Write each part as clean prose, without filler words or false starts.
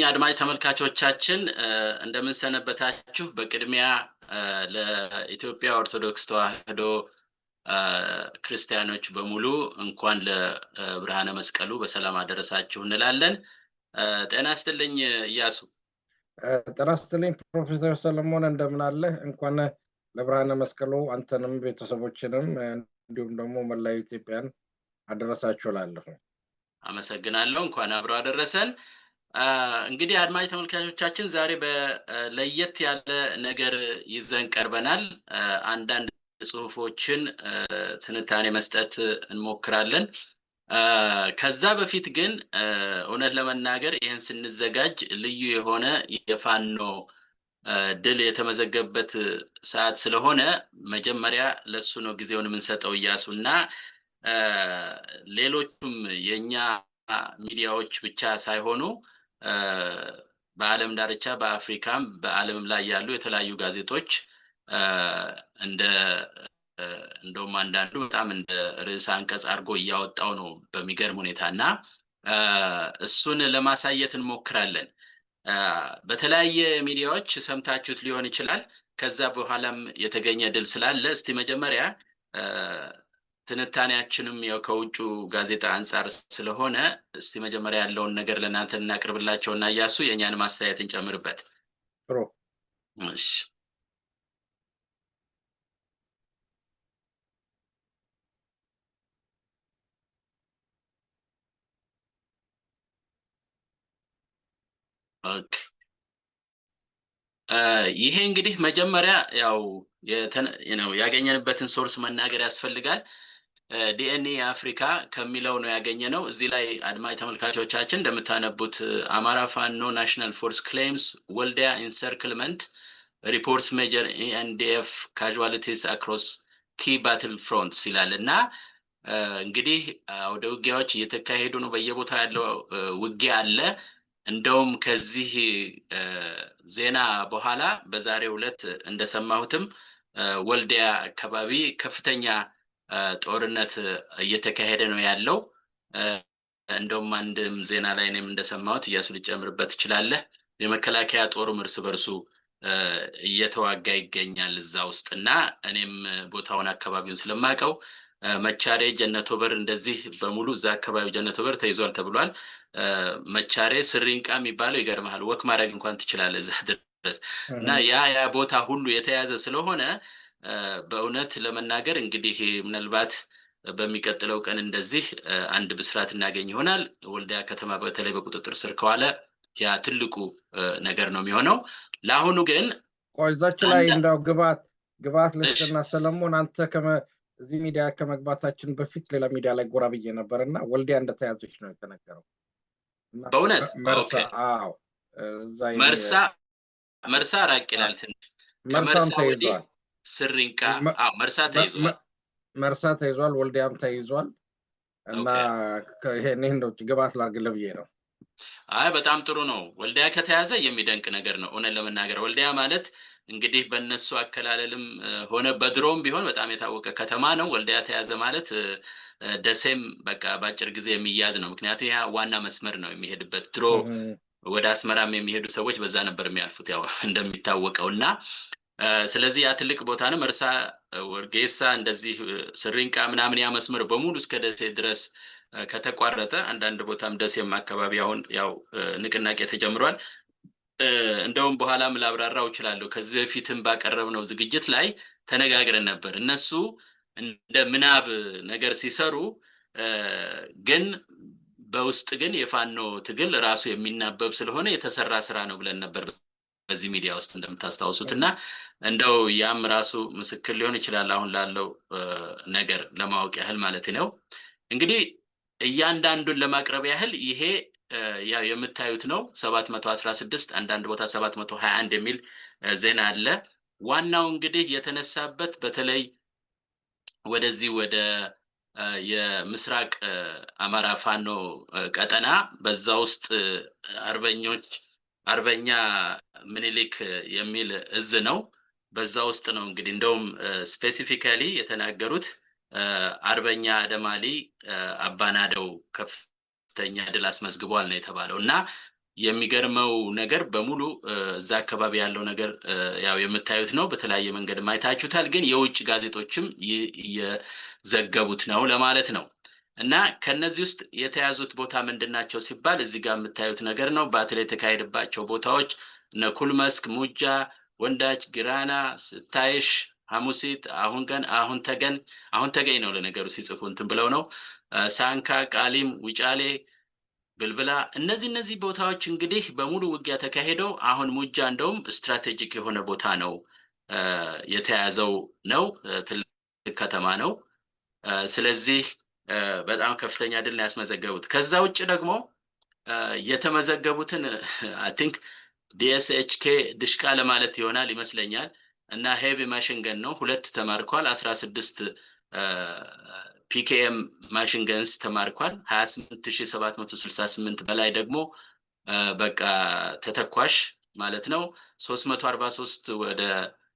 አድማጭ ተመልካቾቻችን እንደምን ሰነበታችሁ። በቅድሚያ ለኢትዮጵያ ኦርቶዶክስ ተዋሕዶ ክርስቲያኖች በሙሉ እንኳን ለብርሃነ መስቀሉ በሰላም አደረሳችሁ እንላለን። ጤና ይስጥልኝ ኢያሱ። ጤና ይስጥልኝ ፕሮፌሰር ሰለሞን እንደምን አለ? እንኳን ለብርሃነ መስቀሉ አንተንም ቤተሰቦችንም እንዲሁም ደግሞ መላው ኢትዮጵያን አደረሳችሁ እላለሁ። አመሰግናለሁ። እንኳን አብሮ አደረሰን። እንግዲህ አድማጭ ተመልካቾቻችን ዛሬ በለየት ያለ ነገር ይዘን ቀርበናል። አንዳንድ ጽሁፎችን ትንታኔ መስጠት እንሞክራለን። ከዛ በፊት ግን እውነት ለመናገር ይህን ስንዘጋጅ ልዩ የሆነ የፋኖ ድል የተመዘገበበት ሰዓት ስለሆነ መጀመሪያ ለሱ ነው ጊዜውን የምንሰጠው ኢያሱና ሌሎቹም የኛ ሚዲያዎች ብቻ ሳይሆኑ በዓለም ዳርቻ በአፍሪካም በዓለም ላይ ያሉ የተለያዩ ጋዜጦች እንደውም አንዳንዱ በጣም እንደ ርዕሰ አንቀጽ አድርጎ እያወጣው ነው በሚገርም ሁኔታና እሱን ለማሳየት እንሞክራለን። በተለያየ ሚዲያዎች ሰምታችሁት ሊሆን ይችላል። ከዛ በኋላም የተገኘ ድል ስላለ እስቲ መጀመሪያ ትንታኔያችንም ያው ከውጩ ጋዜጣ አንፃር ስለሆነ እስቲ መጀመሪያ ያለውን ነገር ለእናንተ እናቅርብላቸውና ኢያሱ የኛን ማስተያየት እንጨምርበት። ጥሩ። እሺ ኦኬ። ይሄ እንግዲህ መጀመሪያ ያው ያገኘንበትን ሶርስ መናገር ያስፈልጋል። ዲኤንኤ አፍሪካ ከሚለው ነው ያገኘነው። እዚህ ላይ አድማጭ ተመልካቾቻችን እንደምታነቡት አማራ ፋኖ ናሽናል ፎርስ ክሌምስ ወልዲያ ኢንሰርክልመንት ሪፖርትስ ሜጀር ኤንዲኤፍ ካዡዋሊቲስ አክሮስ ኪ ባትል ፍሮንትስ ይላልና እንግዲህ ወደ ውጊያዎች እየተካሄዱ ነው። በየቦታው ያለው ውጊያ አለ። እንደውም ከዚህ ዜና በኋላ በዛሬው ዕለት እንደሰማሁትም ወልዲያ አካባቢ ከፍተኛ ጦርነት እየተካሄደ ነው ያለው። እንደውም አንድም ዜና ላይ እኔም እንደሰማሁት ኢያሱ ሊጨምርበት ይችላል። የመከላከያ ጦሩም እርስ በርሱ እየተዋጋ ይገኛል እዛ ውስጥና እኔም ቦታውን አካባቢውን ስለማቀው መቻሬ ጀነቶበር እንደዚህ በሙሉ እዛ አካባቢ ጀነቶበር ተይዟል ተብሏል። መቻሬ ስሪንቃ የሚባለው ይገርማል። ወክ ማድረግ እንኳን ትችላለህ እዛ ድረስ እና ያ ቦታ ሁሉ የተያዘ ስለሆነ በእውነት ለመናገር እንግዲህ ምናልባት በሚቀጥለው ቀን እንደዚህ አንድ ብስራት እናገኝ ይሆናል። ወልዲያ ከተማ በተለይ በቁጥጥር ስር ከዋለ ያ ትልቁ ነገር ነው የሚሆነው። ለአሁኑ ግን ቆይዛች ላይ እንደው ግባት ለስና ሰለሞን አንተ እዚህ ሚዲያ ከመግባታችን በፊት ሌላ ሚዲያ ላይ ጎራ ብዬ ነበርና ወልዲያ እንደተያዘች ነው የተነገረው። በእውነት አዎ መርሳ ራቅ ይላል ትንሽ። ከመርሳ ወዲህ ስሪንቃ መርሳ ተይዟል፣ ወልዲያም ተይዟል እና ይሄን እንደው ግባት ላድርግልህ ብዬ ነው። አይ በጣም ጥሩ ነው። ወልዲያ ከተያዘ የሚደንቅ ነገር ነው እውነት ለመናገር። ወልዲያ ማለት እንግዲህ በእነሱ አከላለልም ሆነ በድሮም ቢሆን በጣም የታወቀ ከተማ ነው። ወልዲያ ተያዘ ማለት ደሴም በቃ በአጭር ጊዜ የሚያዝ ነው። ምክንያቱም ያ ዋና መስመር ነው የሚሄድበት። ድሮ ወደ አስመራም የሚሄዱ ሰዎች በዛ ነበር የሚያልፉት ያው እንደሚታወቀውና ስለዚህ ያ ትልቅ ቦታ ነው። መርሳ፣ ወርጌሳ፣ እንደዚህ ስሪንቃ ምናምን ያ መስመር በሙሉ እስከ ደሴ ድረስ ከተቋረጠ አንዳንድ ቦታም ደሴም አካባቢ አሁን ያው ንቅናቄ ተጀምሯል። እንደውም በኋላም ላብራራው እችላለሁ። ከዚህ በፊትም ባቀረብነው ዝግጅት ላይ ተነጋግረን ነበር። እነሱ እንደ ምናብ ነገር ሲሰሩ ግን በውስጥ ግን የፋኖ ትግል ራሱ የሚናበብ ስለሆነ የተሰራ ስራ ነው ብለን ነበር በዚህ ሚዲያ ውስጥ እንደምታስታውሱትና እንደው ያም ራሱ ምስክር ሊሆን ይችላል አሁን ላለው ነገር ለማወቅ ያህል ማለት ነው። እንግዲህ እያንዳንዱን ለማቅረብ ያህል ይሄ ያው የምታዩት ነው 716 አንዳንድ ቦታ 721 የሚል ዜና አለ። ዋናው እንግዲህ የተነሳበት በተለይ ወደዚህ ወደ የምስራቅ አማራ ፋኖ ቀጠና በዛ ውስጥ አርበኛ ምኒልክ የሚል እዝ ነው። በዛ ውስጥ ነው እንግዲህ እንደውም ስፔሲፊካሊ የተናገሩት አርበኛ አደማሊ አባናደው ከፍተኛ ድል አስመዝግቧል ነው የተባለው እና የሚገርመው ነገር በሙሉ እዛ አካባቢ ያለው ነገር ያው የምታዩት ነው። በተለያየ መንገድ ማይታችሁታል፣ ግን የውጭ ጋዜጦችም እየዘገቡት ነው ለማለት ነው። እና ከነዚህ ውስጥ የተያዙት ቦታ ምንድናቸው ሲባል እዚህ ጋር የምታዩት ነገር ነው። ባትል የተካሄደባቸው ቦታዎች እነ ኩልመስክ፣ ሙጃ፣ ወንዳች፣ ጊራና፣ ስታይሽ፣ ሐሙሲት፣ አሁን ተገኝ ነው ለነገሩ ሲጽፉ እንትን ብለው ነው። ሳንካ፣ ቃሊም፣ ውጫሌ፣ ብልብላ እነዚህ ቦታዎች እንግዲህ በሙሉ ውጊያ ተካሄደው አሁን ሙጃ እንደውም ስትራቴጂክ የሆነ ቦታ ነው የተያዘው ነው። ትልቅ ከተማ ነው። ስለዚህ በጣም ከፍተኛ ድል ነው ያስመዘገቡት። ከዛ ውጭ ደግሞ የተመዘገቡትን አይ ቲንክ ዲኤስኤችኬ ድሽቃ ለማለት ይሆናል ይመስለኛል እና ሄቪ ማሽን ገን ነው 2 ተማርኳል። 16 ፒኬኤም ማሽን ገንስ ተማርኳል። 28768 በላይ ደግሞ በቃ ተተኳሽ ማለት ነው። 343 ወደ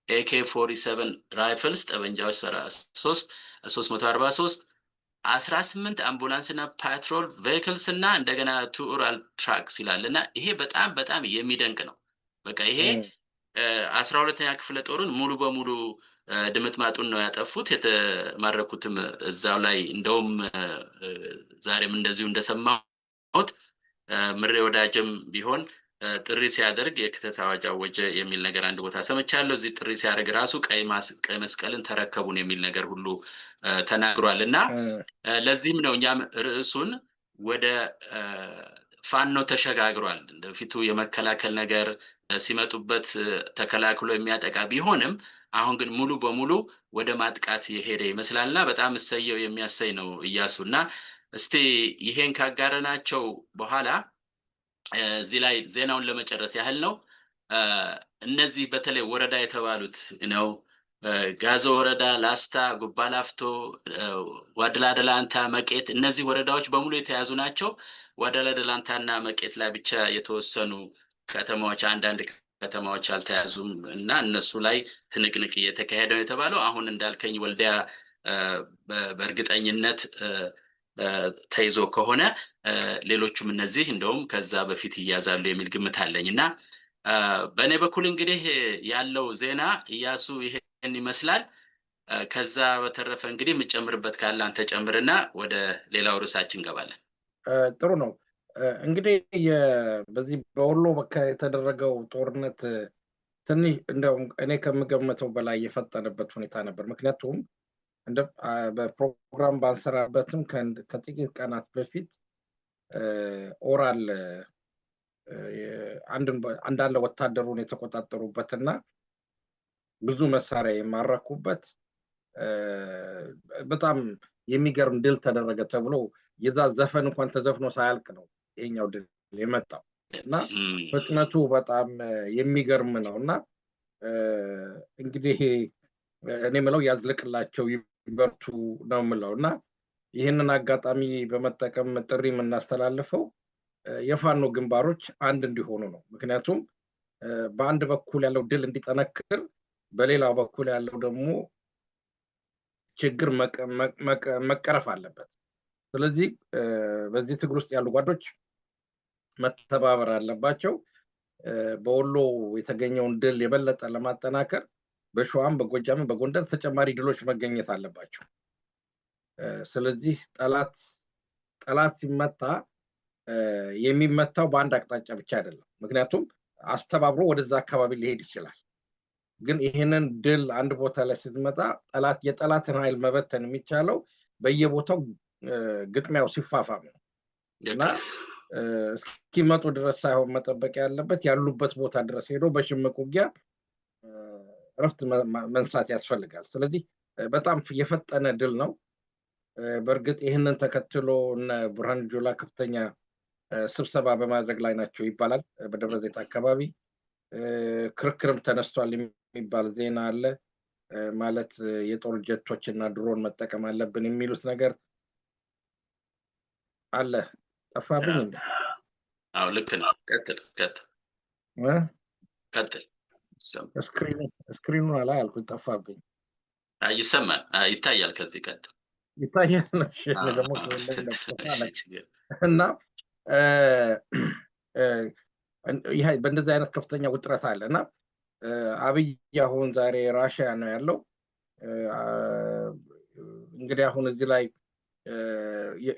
AK47 ራይፍልስ ጠበንጃዎች 343 18 አምቡላንስ እና ፓትሮል ቬሂክልስ እና እንደገና 2 ኦራል ትራክስ ይላል እና ይሄ በጣም የሚደንቅ ነው። በቃ ይሄ 12ኛ ክፍለ ጦሩን ሙሉ በሙሉ ድምጥማጡን ነው ያጠፉት። የተማረኩትም እዛው ላይ እንደውም ዛሬም እንደዚሁ እንደሰማሁት ምሬ ወዳጅም ቢሆን ጥሪ ሲያደርግ የክተት አዋጅ አወጀ የሚል ነገር አንድ ቦታ ሰምቻለሁ። እዚህ ጥሪ ሲያደርግ ራሱ ቀይ መስቀልን ተረከቡን የሚል ነገር ሁሉ ተናግሯል እና ለዚህም ነው እኛም ርዕሱን ወደ ፋኖ ተሸጋግሯል። እንደፊቱ የመከላከል ነገር ሲመጡበት ተከላክሎ የሚያጠቃ ቢሆንም አሁን ግን ሙሉ በሙሉ ወደ ማጥቃት የሄደ ይመስላልና በጣም እሰየው የሚያሰይ ነው እያሱና። እስቲ ይሄን ካጋረናቸው በኋላ እዚህ ላይ ዜናውን ለመጨረስ ያህል ነው። እነዚህ በተለይ ወረዳ የተባሉት ነው ጋዞ ወረዳ፣ ላስታ፣ ጉባላፍቶ፣ ዋድላደላንታ፣ መቄት እነዚህ ወረዳዎች በሙሉ የተያዙ ናቸው። ዋድላደላንታና መቄት ላይ ብቻ የተወሰኑ ከተማዎች አንዳንድ ከተማዎች አልተያዙም እና እነሱ ላይ ትንቅንቅ እየተካሄደ ነው የተባለው። አሁን እንዳልከኝ ወልዲያ በእርግጠኝነት ተይዞ ከሆነ ሌሎቹም እነዚህ እንደውም ከዛ በፊት ይያዛሉ የሚል ግምት አለኝ እና በእኔ በኩል እንግዲህ ያለው ዜና እያሱ ይሄን ይመስላል። ከዛ በተረፈ እንግዲህ የምጨምርበት ካለ አንተ ጨምርና ወደ ሌላው ርዕሳችን እንገባለን። ጥሩ ነው። እንግዲህ በዚህ በወሎ የተደረገው ጦርነት ትንሽ እንደውም እኔ ከምገመተው በላይ የፈጠነበት ሁኔታ ነበር። ምክንያቱም በፕሮግራም ባንሰራበትም ከጥቂት ቀናት በፊት ኦራል አንዳንድ ወታደሩን የተቆጣጠሩበትና ብዙ መሳሪያ የማረኩበት በጣም የሚገርም ድል ተደረገ ተብሎ የዛ ዘፈን እንኳን ተዘፍኖ ሳያልቅ ነው ይሄኛው ድል የመጣው እና ፍጥነቱ በጣም የሚገርም ነው እና እንግዲህ እኔ ምለው ያዝልቅላቸው ይበርቱ ነው ምለው እና ይህንን አጋጣሚ በመጠቀም ጥሪ የምናስተላልፈው የፋኖ ግንባሮች አንድ እንዲሆኑ ነው። ምክንያቱም በአንድ በኩል ያለው ድል እንዲጠነክር፣ በሌላው በኩል ያለው ደግሞ ችግር መቀረፍ አለበት። ስለዚህ በዚህ ትግል ውስጥ ያሉ ጓዶች መተባበር አለባቸው። በወሎ የተገኘውን ድል የበለጠ ለማጠናከር በሸዋም በጎጃምም በጎንደር ተጨማሪ ድሎች መገኘት አለባቸው። ስለዚህ ጠላት ሲመታ የሚመታው በአንድ አቅጣጫ ብቻ አይደለም። ምክንያቱም አስተባብሮ ወደዛ አካባቢ ሊሄድ ይችላል። ግን ይህንን ድል አንድ ቦታ ላይ ስትመጣ የጠላትን ኃይል መበተን የሚቻለው በየቦታው ግጥሚያው ሲፋፋም ነው እና እስኪመጡ ድረስ ሳይሆን መጠበቅ ያለበት ያሉበት ቦታ ድረስ ሄዶ በሽምቅ ውጊያ እረፍት መንሳት ያስፈልጋል። ስለዚህ በጣም የፈጠነ ድል ነው። በእርግጥ ይህንን ተከትሎ እነ ብርሃኑ ጁላ ከፍተኛ ስብሰባ በማድረግ ላይ ናቸው ይባላል። በደብረ ዘይት አካባቢ ክርክርም ተነስቷል የሚባል ዜና አለ። ማለት የጦር ጀቶች እና ድሮን መጠቀም አለብን የሚሉት ነገር አለ። ጠፋብኝ እንዴ? አዎ ልክ ነው። ቀጥል። ስክሪኑ ላይ አልኩኝ፣ ጠፋብኝ። ይሰማል፣ ይታያል። ከዚህ ቀጥል። ይታያል። እና ይሄ በእንደዚህ አይነት ከፍተኛ ውጥረት አለና አብይ አሁን ዛሬ ራሽያ ነው ያለው። እንግዲህ አሁን እዚህ ላይ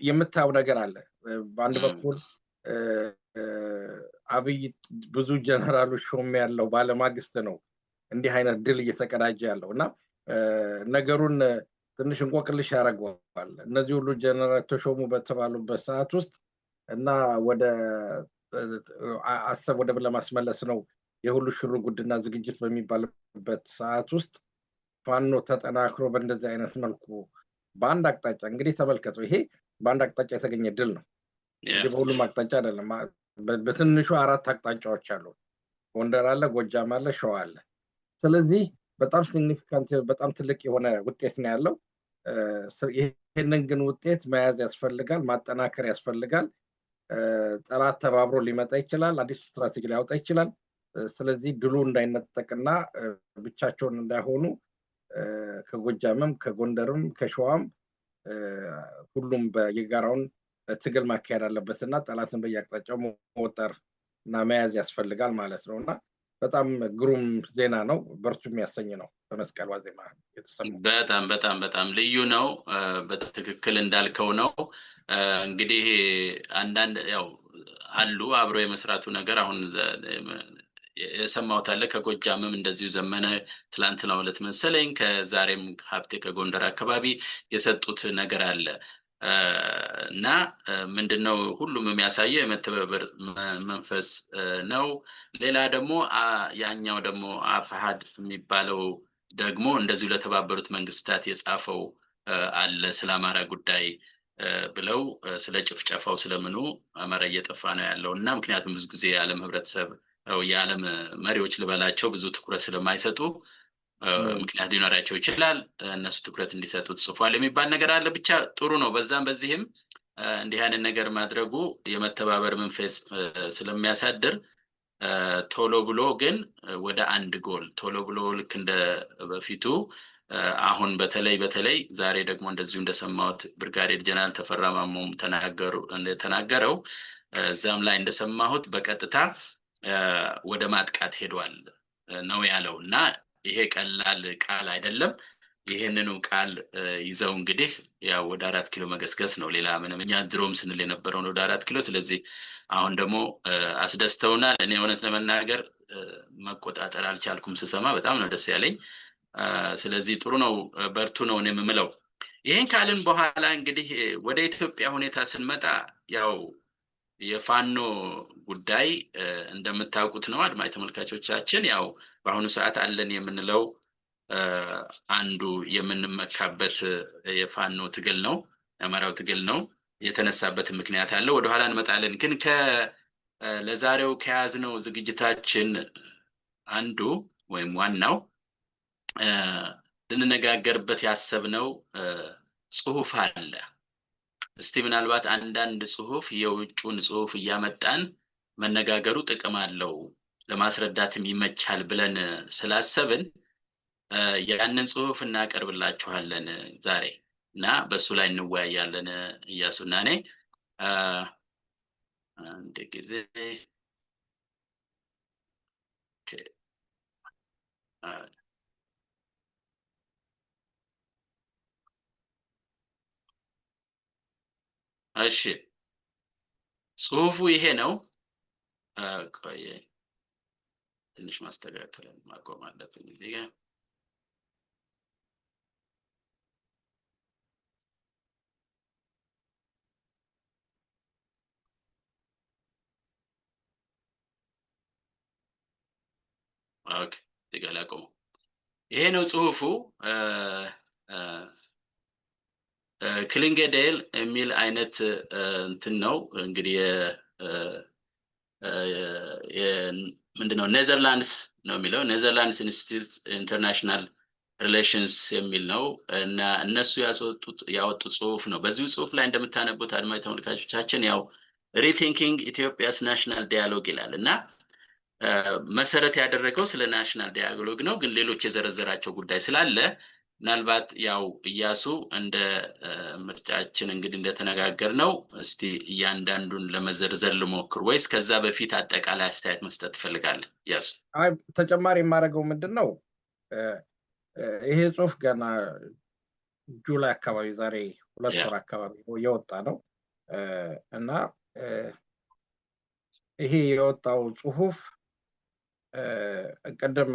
የምታየው ነገር አለ። በአንድ በኩል አብይ ብዙ ጀነራሎች ሾም ያለው ባለማግስት ነው እንዲህ አይነት ድል እየተቀዳጀ ያለው እና ነገሩን ትንሽ እንቆቅልሽ ያደርገዋል። እነዚህ ሁሉ ጀነራል ተሾሙ በተባሉበት ሰዓት ውስጥ እና ወደ አሰብ ወደብ ለማስመለስ ነው የሁሉ ሽሩ ጉድና ዝግጅት በሚባልበት ሰዓት ውስጥ ፋኖ ተጠናክሮ በእንደዚህ አይነት መልኩ በአንድ አቅጣጫ እንግዲህ ተመልከተው፣ ይሄ በአንድ አቅጣጫ የተገኘ ድል ነው። እንግዲህ በሁሉም አቅጣጫ አይደለም። በትንሹ 4 አቅጣጫዎች አሉ። ጎንደር አለ፣ ጎጃም አለ፣ ሸዋ አለ። ስለዚህ በጣም ሲግኒፊካንት በጣም ትልቅ የሆነ ውጤት ነው ያለው። ይሄንን ግን ውጤት መያዝ ያስፈልጋል፣ ማጠናከር ያስፈልጋል። ጠላት ተባብሮ ሊመጣ ይችላል፣ አዲስ ስትራቴጂ ሊያወጣ ይችላል። ስለዚህ ድሉ እንዳይነጠቅና ብቻቸውን እንዳይሆኑ ከጎጃምም ከጎንደርም ከሸዋም ሁሉም የጋራውን ትግል ማካሄድ አለበትና ጠላትን በየአቅጣጫው መወጠር እና መያዝ ያስፈልጋል ማለት ነው። እና በጣም ግሩም ዜና ነው፣ በርቱ የሚያሰኝ ነው። በመስቀል ዋዜማ የተሰማው በጣም በጣም በጣም ልዩ ነው። በትክክል እንዳልከው ነው። እንግዲህ አንዳንድ ያው አሉ አብሮ የመስራቱ ነገር አሁን የሰማሁት አለ። ከጎጃምም እንደዚሁ ዘመነ ትላንትና ዕለት መሰለኝ ከዛሬም ሀብቴ ከጎንደር አካባቢ የሰጡት ነገር አለ እና ምንድነው ሁሉም የሚያሳየው የመተባበር መንፈስ ነው። ሌላ ደግሞ ያኛው ደግሞ አፋሃድ የሚባለው ደግሞ እንደዚሁ ለተባበሩት መንግስታት የጻፈው አለ ስለ አማራ ጉዳይ ብለው ስለ ጭፍጨፋው ስለምኑ አማራ እየጠፋ ነው ያለው እና ምክንያቱም ብዙ ጊዜ የዓለም ህብረተሰብ የዓለም መሪዎች ልበላቸው ብዙ ትኩረት ስለማይሰጡ ምክንያት ሊኖራቸው ይችላል፣ እነሱ ትኩረት እንዲሰጡት ጽፏል የሚባል ነገር አለ። ብቻ ጥሩ ነው። በዛም በዚህም እንዲህ አይነት ነገር ማድረጉ የመተባበር መንፈስ ስለሚያሳድር ቶሎ ብሎ ግን ወደ አንድ ጎል ቶሎ ብሎ ልክ እንደ በፊቱ አሁን በተለይ ዛሬ ደግሞ እንደዚሁ እንደሰማሁት ብርጋዴር ጀነራል ተፈራ ማሞም ተናገረው እዛም ላይ እንደሰማሁት በቀጥታ ወደ ማጥቃት ሄዷል ነው ያለው እና ይሄ ቀላል ቃል አይደለም። ይሄንኑ ቃል ይዘው እንግዲህ ያው ወደ 4 ኪሎ መገስገስ ነው። ሌላ ምንም እኛ ድሮም ስንል የነበረው ወደ 4 ኪሎ። ስለዚህ አሁን ደግሞ አስደስተውናል። እኔ እውነት ለመናገር መቆጣጠር አልቻልኩም ስሰማ፣ በጣም ነው ደስ ያለኝ። ስለዚህ ጥሩ ነው፣ በርቱ ነው እኔ የምለው። ይሄን ካልን በኋላ እንግዲህ ወደ ኢትዮጵያ ሁኔታ ስንመጣ ያው የፋኖ ጉዳይ እንደምታውቁት ነው አድማጭ ተመልካቾቻችን። ያው በአሁኑ ሰዓት አለን የምንለው አንዱ የምንመካበት የፋኖ ትግል ነው፣ የአማራው ትግል ነው። የተነሳበት ምክንያት አለ፣ ወደ ኋላ እንመጣለን። ግን ለዛሬው ከያዝነው ዝግጅታችን አንዱ ወይም ዋናው ልንነጋገርበት ያሰብነው ጽሁፍ አለ። እስቲ ምናልባት አንዳንድ ጽሁፍ የውጩን ጽሁፍ እያመጣን መነጋገሩ ጥቅም አለው ለማስረዳትም ይመቻል ብለን ስላሰብን ያንን ጽሁፍ እናቀርብላችኋለን ዛሬ እና በሱ ላይ እንወያያለን። እያሱና እኔ አንድ ጊዜ እሺ ጽሁፉ ይሄ ነው። ቆይ ትንሽ ማስተካከል ማቆም አለብኝ እዚህ ጋር። ኦኬ እዚህ ጋር ላቆመው። ይሄ ነው ጽሁፉ። ክሊንገዴል የሚል አይነት እንትን ነው እንግዲህ ምንድነው ኔዘርላንድስ ነው የሚለው ኔዘርላንድስ ኢንስቲትዩት ኢንተርናሽናል ሪሌሽንስ የሚል ነው እና እነሱ ያወጡት ጽሁፍ ነው። በዚህ ጽሁፍ ላይ እንደምታነቡት አድማጭ ተመልካቾቻችን ያው ሪቲንኪንግ ኢትዮጵያስ ናሽናል ዳያሎግ ይላል እና መሰረት ያደረገው ስለ ናሽናል ዳያሎግ ነው። ግን ሌሎች የዘረዘራቸው ጉዳይ ስላለ ምናልባት ያው እያሱ እንደ ምርጫችን እንግዲህ እንደተነጋገርነው እስቲ እያንዳንዱን ለመዘርዘር ልሞክር ወይስ ከዛ በፊት አጠቃላይ አስተያየት መስጠት ትፈልጋለህ እያሱ? አይ ተጨማሪ የማደርገው ምንድነው ይሄ ጽሁፍ ገና ጁላይ አካባቢ ዛሬ 2 ወር አካባቢ የወጣ ነው እና ይሄ የወጣው ጽሁፍ ቀደም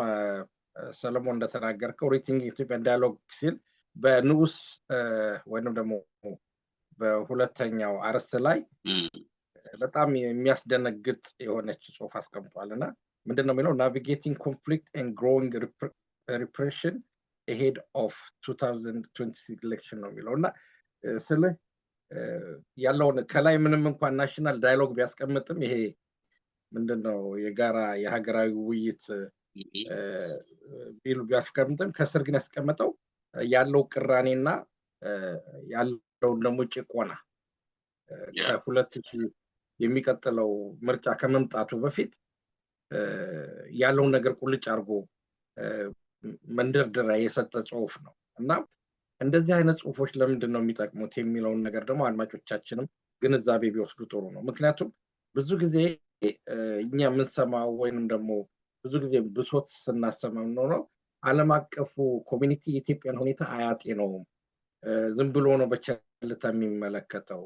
ሰለሞን እንደተናገርከው ሪቲንግ ኢትዮጵያ ዳያሎግ ሲል በንዑስ ወይንም ደግሞ በሁለተኛው አርዕስት ላይ በጣም የሚያስደነግጥ የሆነች ጽሁፍ አስቀምጧልና ምንድነው የሚለው ናቪጌቲንግ ኮንፍሊክት ኤንድ ግሮዊንግ ሪፕሬሽን ahead of 2026 election ነው የሚለውና ስለ ያለውን ከላይ ምንም እንኳን ናሽናል ዳያሎግ ቢያስቀምጥም ይሄ ምንድነው የጋራ የሀገራዊ ውይይት ቢሉ ቢያስቀምጥም ከስር ግን ያስቀመጠው ያለው ቅራኔና ያለው ደግሞ ጭቆና ከ2000 የሚቀጥለው ምርጫ ከመምጣቱ በፊት ያለውን ነገር ቁልጭ አድርጎ መንደርደሪያ የሰጠ ጽሁፍ ነው እና እንደዚህ አይነት ጽሁፎች ለምንድን ነው የሚጠቅሙት የሚለውን ነገር ደግሞ አድማጮቻችንም ግንዛቤ ቢወስዱ ጥሩ ነው። ምክንያቱም ብዙ ጊዜ እኛ የምንሰማው ወይንም ደግሞ ብዙ ጊዜ ብሶት ስናሰማው ነው ዓለም አቀፉ ኮሚኒቲ የኢትዮጵያን ሁኔታ አያጤነውም፣ ዝም ብሎ ነው በቸልታ የሚመለከተው፣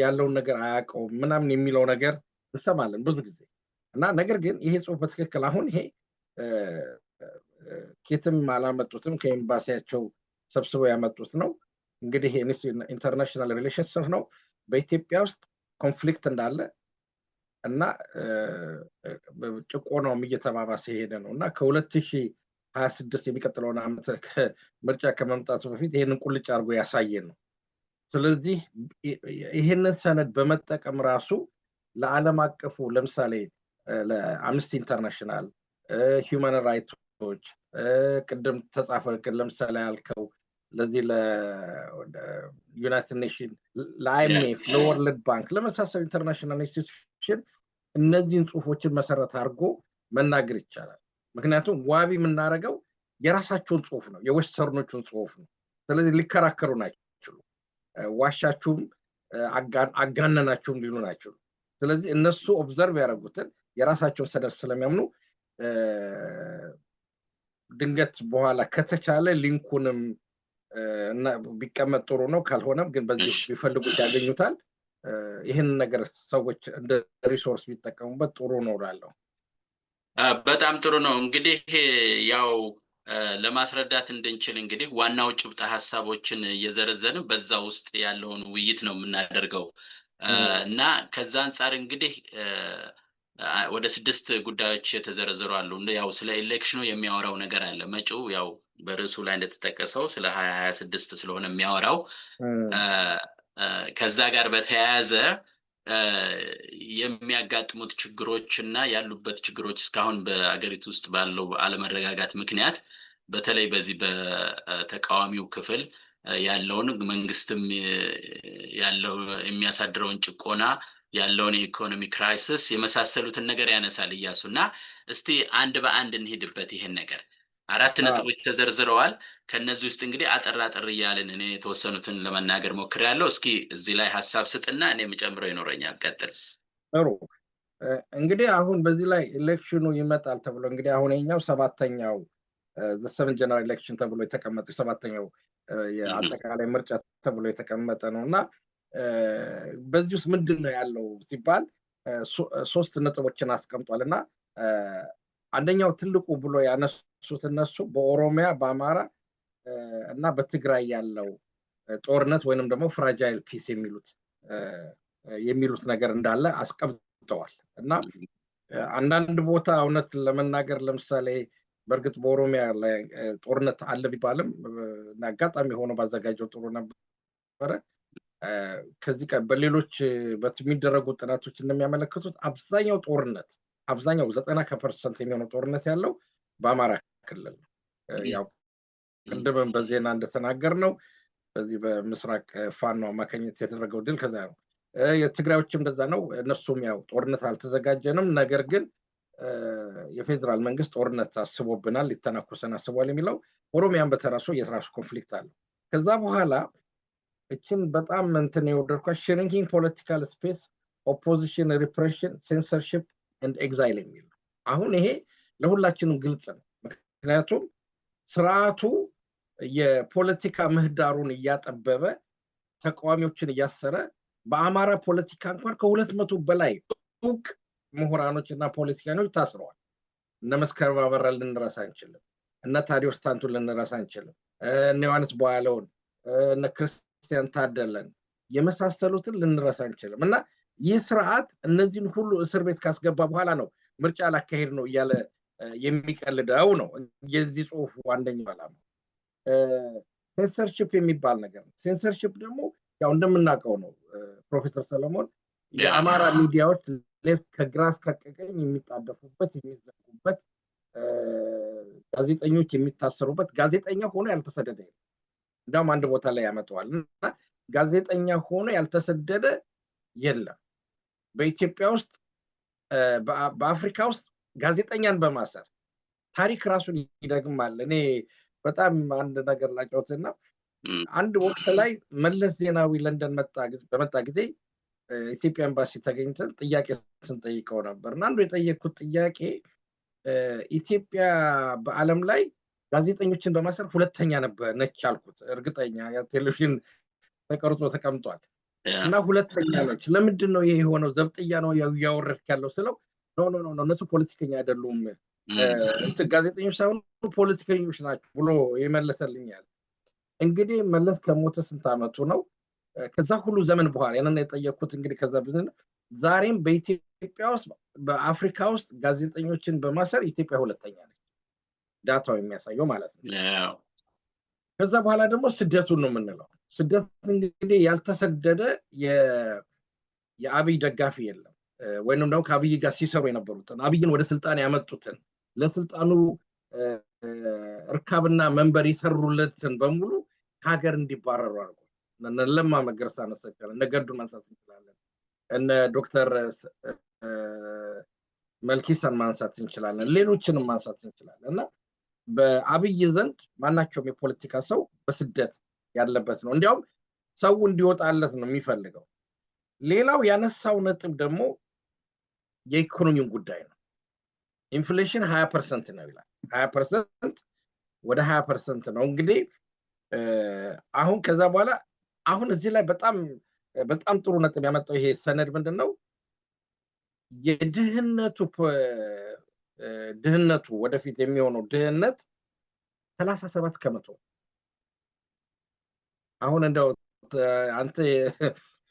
ያለውን ነገር አያውቀውም ምናምን የሚለው ነገር እንሰማለን ብዙ ጊዜ እና ነገር ግን ይሄ ጽሁፍ በትክክል አሁን ይሄ ኬትም አላመጡትም ከኤምባሲያቸው ሰብስበው ያመጡት ነው። እንግዲህ ኢንተርናሽናል ሪሌሽንስ ነው። በኢትዮጵያ ውስጥ ኮንፍሊክት እንዳለ እና ጭቆናውም እየተባባሰ ሄደ ነው እና ከ2026 የሚቀጥለውን ዓመት ምርጫ ከመምጣቱ በፊት ይሄንን ቁልጭ አድርጎ ያሳየን ነው። ስለዚህ ይሄንን ሰነድ በመጠቀም ራሱ ለዓለም አቀፉ ለምሳሌ ለአምነስቲ ኢንተርናሽናል ሂውማን ራይትስ ቅድም ተጻፈ ለምሳሌ ያልከው ለዚህ ለዩናይትድ ኔሽን ለአይኤምኤፍ ለወርልድ ባንክ ለመሳሰሉ ኢንተርናሽናል ኢንስቲትዩሽን እነዚህን ጽሁፎችን መሰረት አድርጎ መናገር ይቻላል። ምክንያቱም ዋቢ የምናደርገው የራሳቸውን ጽሁፍ ነው፣ የዌስተርኖቹን ጽሁፍ ነው። ስለዚህ ሊከራከሩ ናቸው፣ ዋሻችሁም አጋነናችሁም ሊሉ ናቸው። ስለዚህ እነሱ ኦብዘርቭ ያደረጉትን የራሳቸውን ሰነድ ስለሚያምኑ ድንገት በኋላ ከተቻለ ሊንኩንም ቢቀመጥ ጥሩ ነው፣ ካልሆነም ግን በዚህ ቢፈልጉት ያገኙታል። ይህን ነገር ሰዎች እንደ ሪሶርስ ቢጠቀሙበት ጥሩ ነው እላለሁ። በጣም ጥሩ ነው። እንግዲህ ያው ለማስረዳት እንድንችል እንግዲህ ዋናው ጭብጣ ሀሳቦችን እየዘረዘርን በዛ ውስጥ ያለውን ውይይት ነው የምናደርገው እና ከዛ አንፃር እንግዲህ ወደ 6 ጉዳዮች የተዘረዘሩ አሉ። ያው ስለ ኤሌክሽኑ የሚያወራው ነገር አለ። መጪው ያው በርዕሱ ላይ እንደተጠቀሰው ስለ 2026 ስለሆነ የሚያወራው ከዛ ጋር በተያያዘ የሚያጋጥሙት ችግሮች እና ያሉበት ችግሮች እስካሁን በአገሪቱ ውስጥ ባለው አለመረጋጋት ምክንያት በተለይ በዚህ በተቃዋሚው ክፍል ያለውን መንግስትም ያለው የሚያሳድረውን ጭቆና ያለውን የኢኮኖሚ ክራይሲስ የመሳሰሉትን ነገር ያነሳል እያሱና እስቲ አንድ በአንድ እንሄድበት። ይሄን ነገር 4 ነጥቦች ተዘርዝረዋል። ከነዚህ ውስጥ እንግዲህ አጠር እያልን እኔ የተወሰኑትን ለመናገር ሞክሬያለሁ። እስኪ እዚህ ላይ ሐሳብ ስጥና እኔ የምጨምረው ይኖረኛል። ቀጥል። ጥሩ። እንግዲህ አሁን በዚህ ላይ ኤሌክሽኑ ይመጣል ተብሎ እንግዲህ አሁን የኛው 7ኛው ዘ7 ጀነራል ኤሌክሽን ተብሎ የተቀመጠ 7ኛው የአጠቃላይ ምርጫ ተብሎ የተቀመጠ ነውና በዚህ ውስጥ ምንድነው ያለው ሲባል 3 ነጥቦችን አስቀምጧልና አንደኛው ትልቁ ብሎ ያነሱት እነሱ በኦሮሚያ በአማራ እና በትግራይ ያለው ጦርነት ወይንም ደግሞ ፍራጃይል ፒስ የሚሉት ነገር እንዳለ አስቀምጠዋል እና አንዳንድ ቦታ እውነት ለመናገር ለምሳሌ በእርግጥ በኦሮሚያ ላይ ጦርነት አለ ቢባልም አጋጣሚ ሆኖ ባዘጋጀው ጥሩ ነበረ። ከዚህ ቀን በሌሎች በሚደረጉ ጥናቶች እንደሚያመለክቱት አብዛኛው 90% የሚሆነው ጦርነት ያለው በአማራ ክልል ነው። ያው ቅድምም በዜና እንደተናገር ነው በዚህ በምስራቅ ፋኖ አማካኝነት የተደረገው ድል ከዛ ነው። የትግራዮችም እንደዛ ነው። እነሱም ያው ጦርነት አልተዘጋጀንም፣ ነገር ግን የፌደራል መንግስት ጦርነት አስቦብናል ሊተናኮሰን አስቧል የሚለው ኦሮሚያን በተራሱ የራሱ ኮንፍሊክት አለ። ከዛ በኋላ እችን በጣም እንትን የወደድኳት ሽሪንኪንግ ፖለቲካል ስፔስ ኦፖዚሽን ሪፕሬሽን ሴንሰርሺፕ ኤንድ ኤግዛይል የሚል አሁን ይሄ ለሁላችንም ግልጽ ነው። ምክንያቱም ስርዓቱ የፖለቲካ ምህዳሩን እያጠበበ ተቃዋሚዎችን እያሰረ በአማራ ፖለቲካ እንኳን ከ200 በላይ እውቅ ምሁራኖች እና ፖለቲከኞች ታስረዋል። እነ መስከረም አበራ ልንረሳ አንችልም፣ እነ ታዲዮስ ታንቱን ልንረሳ አንችልም፣ እነ ዮሐንስ በኋላውን እነ ክርስቲያን ታደለን የመሳሰሉትን ልንረሳ አንችልም። እና ይህ ስርዓት እነዚህን ሁሉ እስር ቤት ካስገባ በኋላ ነው ምርጫ ላካሄድ ነው እያለ የሚቀልደው ነው የዚህ ጽሁፍ ዋንደኛው ዓላማ። ሴንሰርሺፕ የሚባል ነገር ነው። ሴንሰርሺፕ ደግሞ ያው እንደምናውቀው ነው ፕሮፌሰር ሰለሞን የአማራ ሚዲያዎች ሌፍት ከግራ እስከ ቀኝ የሚጣደፉበት የሚዘጉበት ጋዜጠኞች የሚታሰሩበት ጋዜጠኛ ሆኖ ያልተሰደደ እንደውም አንድ ቦታ ላይ ያመጣዋል እና ጋዜጠኛ ሆኖ ያልተሰደደ የለም በኢትዮጵያ ውስጥ በአፍሪካ ውስጥ ጋዜጠኛን በማሰር ታሪክ ራሱን ይደግማል። እኔ በጣም አንድ ነገር ላጫውትና አንድ ወቅት ላይ መለስ ዜናዊ ለንደን በመጣ ጊዜ ኢትዮጵያ ኤምባሲ ተገኝተን ጥያቄ ስንጠይቀው ነበር እና አንዱ የጠየቅኩት ጥያቄ ኢትዮጵያ በዓለም ላይ ጋዜጠኞችን በማሰር ሁለተኛ ነች አልኩት። እርግጠኛ ቴሌቪዥን ተቀርጾ ተቀምጧል እና ሁለተኛ ነች። ለምንድን ነው ይሄ የሆነው? ዘብጥያ ነው ያወረድክ ያለው ስለው ኖ እነሱ ፖለቲከኛ አይደሉም ጋዜጠኞች ሳይሆኑ ፖለቲከኞች ናቸው ብሎ ይመለሰልኛል። እንግዲህ መለስ ከሞተ ስንት ዓመቱ ነው? ከዛ ሁሉ ዘመን በኋላ ያንን የጠየቅኩት እንግዲህ ከዛ ብዙ ዛሬም በኢትዮጵያ ውስጥ በአፍሪካ ውስጥ ጋዜጠኞችን በማሰር ኢትዮጵያ ሁለተኛ ነች፣ ዳታው የሚያሳየው ማለት ነው። ከዛ በኋላ ደግሞ ስደቱን ነው የምንለው። ስደት እንግዲህ ያልተሰደደ የአብይ ደጋፊ የለም፣ ወይንም ደግሞ ከአብይ ጋር ሲሰሩ የነበሩትን አብይን ወደ ስልጣን ያመጡትን ለስልጣኑ እርካብና መንበር ይሰሩለትን በሙሉ ሀገር እንዲባረሩ አድርጎ እነ ለማ መገርሳ ነሰከለ እነ ገዱን ማንሳት እንችላለን፣ እነ ዶክተር መልኪሳን ማንሳት እንችላለን፣ ሌሎችንም ማንሳት እንችላለን። እና በአብይ ዘንድ ማናቸውም የፖለቲካ ሰው በስደት ያለበት ነው። እንዲያውም ሰው እንዲወጣለት ነው የሚፈልገው። ሌላው ያነሳው ነጥብ ደግሞ የኢኮኖሚውን ጉዳይ ነው። ኢንፍሌሽን 20% ነው ይላል። 20% ወደ 20% ነው እንግዲህ አሁን ከዛ በኋላ አሁን እዚህ ላይ በጣም ጥሩ ነጥብ ያመጣው ይሄ ሰነድ ምንድነው? ድህነቱ ወደፊት የሚሆነው ድህነት 37%። አሁን እንደው አንተ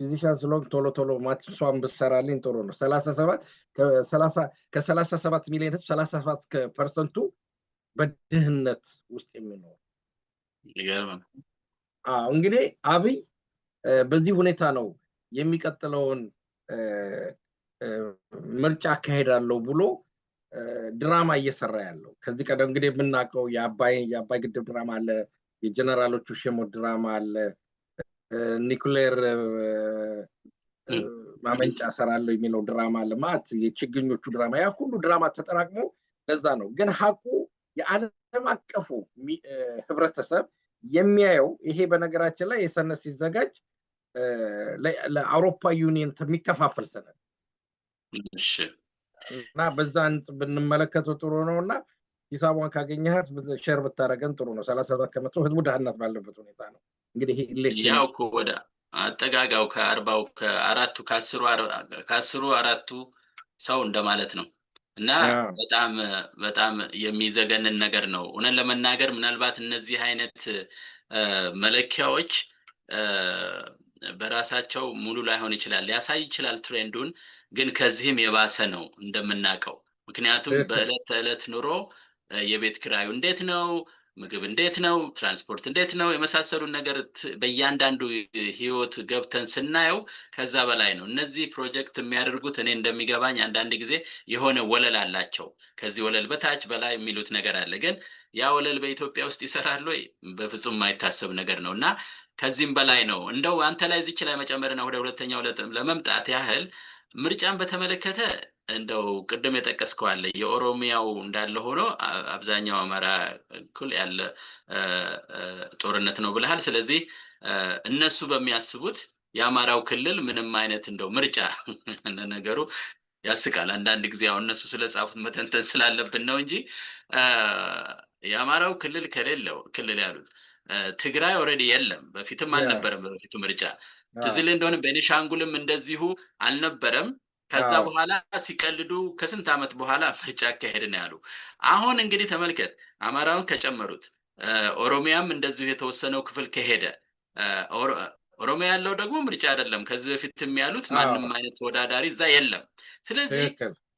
ፊዚሻን ስለሆንክ ቶሎ ማትሷን ብትሰራልኝ ጥሩ ነው። 37 ሚሊዮን ህዝብ 37% በድህነት ውስጥ የሚኖር ይገርማል። እንግዲህ አብይ በዚህ ሁኔታ ነው የሚቀጥለውን ምርጫ አካሄዳለሁ ብሎ ድራማ እየሰራ ያለው። ከዚህ ቀደም እንግዲህ የምናውቀው የአባይ ግድብ ድራማ አለ፣ የጀነራሎቹ ሸሞት ድራማ አለ፣ ኒኩሌር ማመንጫ ሰራለሁ የሚለው ድራማ አለ፣ ማለት የችግኞቹ ድራማ፣ ያ ሁሉ ድራማ ተጠራቅሞ ለዛ ነው። ግን ሀቁ የዓለም አቀፉ ህብረተሰብ የሚያየው ይሄ በነገራችን ላይ የሰነድ ሲዘጋጅ ለአውሮፓ ዩኒየን የሚከፋፈል ሰነድ እና በዛ ብንመለከተው ጥሩ ነው። እና ሂሳቧን ካገኘሃት ሼር ብታረገን ጥሩ ነው። 37% ህዝቡ ድህነት ባለበት ሁኔታ ነው። እንግዲህ ያው እኮ ወደ አጠጋጋው ከአስሩ አራቱ ሰው እንደማለት ነው። እና በጣም የሚዘገንን ነገር ነው። እውነት ለመናገር ምናልባት እነዚህ አይነት መለኪያዎች በራሳቸው ሙሉ ላይሆን ይችላል፣ ሊያሳይ ይችላል ትሬንዱን፣ ግን ከዚህም የባሰ ነው እንደምናውቀው። ምክንያቱም በዕለት ተዕለት ኑሮ የቤት ኪራዩ እንዴት ነው፣ ምግብ እንዴት ነው፣ ትራንስፖርት እንዴት ነው፣ የመሳሰሉ ነገር በእያንዳንዱ ህይወት ገብተን ስናየው ከዛ በላይ ነው። እነዚህ ፕሮጀክት የሚያደርጉት እኔ እንደሚገባኝ አንዳንድ ጊዜ የሆነ ወለል አላቸው፣ ከዚህ ወለል በታች በላይ የሚሉት ነገር አለ። ግን ያ ወለል በኢትዮጵያ ውስጥ ይሰራል ወይ? በፍጹም የማይታሰብ ነገር ነው። እና ከዚህም በላይ ነው። እንደው አንተ ላይ እዚች ላይ መጨመርና ወደ ሁለተኛው ለመምጣት ያህል ምርጫን በተመለከተ እንደው ቅድም የጠቀስከው አለ የኦሮሚያው እንዳለ ሆኖ አብዛኛው አማራ እኩል ያለ ጦርነት ነው ብለሃል። ስለዚህ እነሱ በሚያስቡት የአማራው ክልል ምንም አይነት እንደው ምርጫ ነገሩ ያስቃል። አንዳንድ ጊዜ አሁን እነሱ ስለጻፉት መተንተን ስላለብን ነው እንጂ የአማራው ክልል ከሌለው ክልል ያሉት ትግራይ ኦልሬዲ የለም፣ በፊትም አልነበረም። በፊቱ ምርጫ ትዝ ይልህ እንደሆነ ቤኒሻንጉልም እንደዚሁ አልነበረም። ከዛ በኋላ ሲቀልዱ ከስንት ዓመት በኋላ ምርጫ አካሄድን ያሉ። አሁን እንግዲህ ተመልከት፣ አማራውን ከጨመሩት ኦሮሚያም እንደዚሁ የተወሰነው ክፍል ከሄደ ኦሮሚያ ያለው ደግሞ ምርጫ አይደለም። ከዚህ በፊትም ያሉት ማንም አይነት ተወዳዳሪ እዛ የለም። ስለዚህ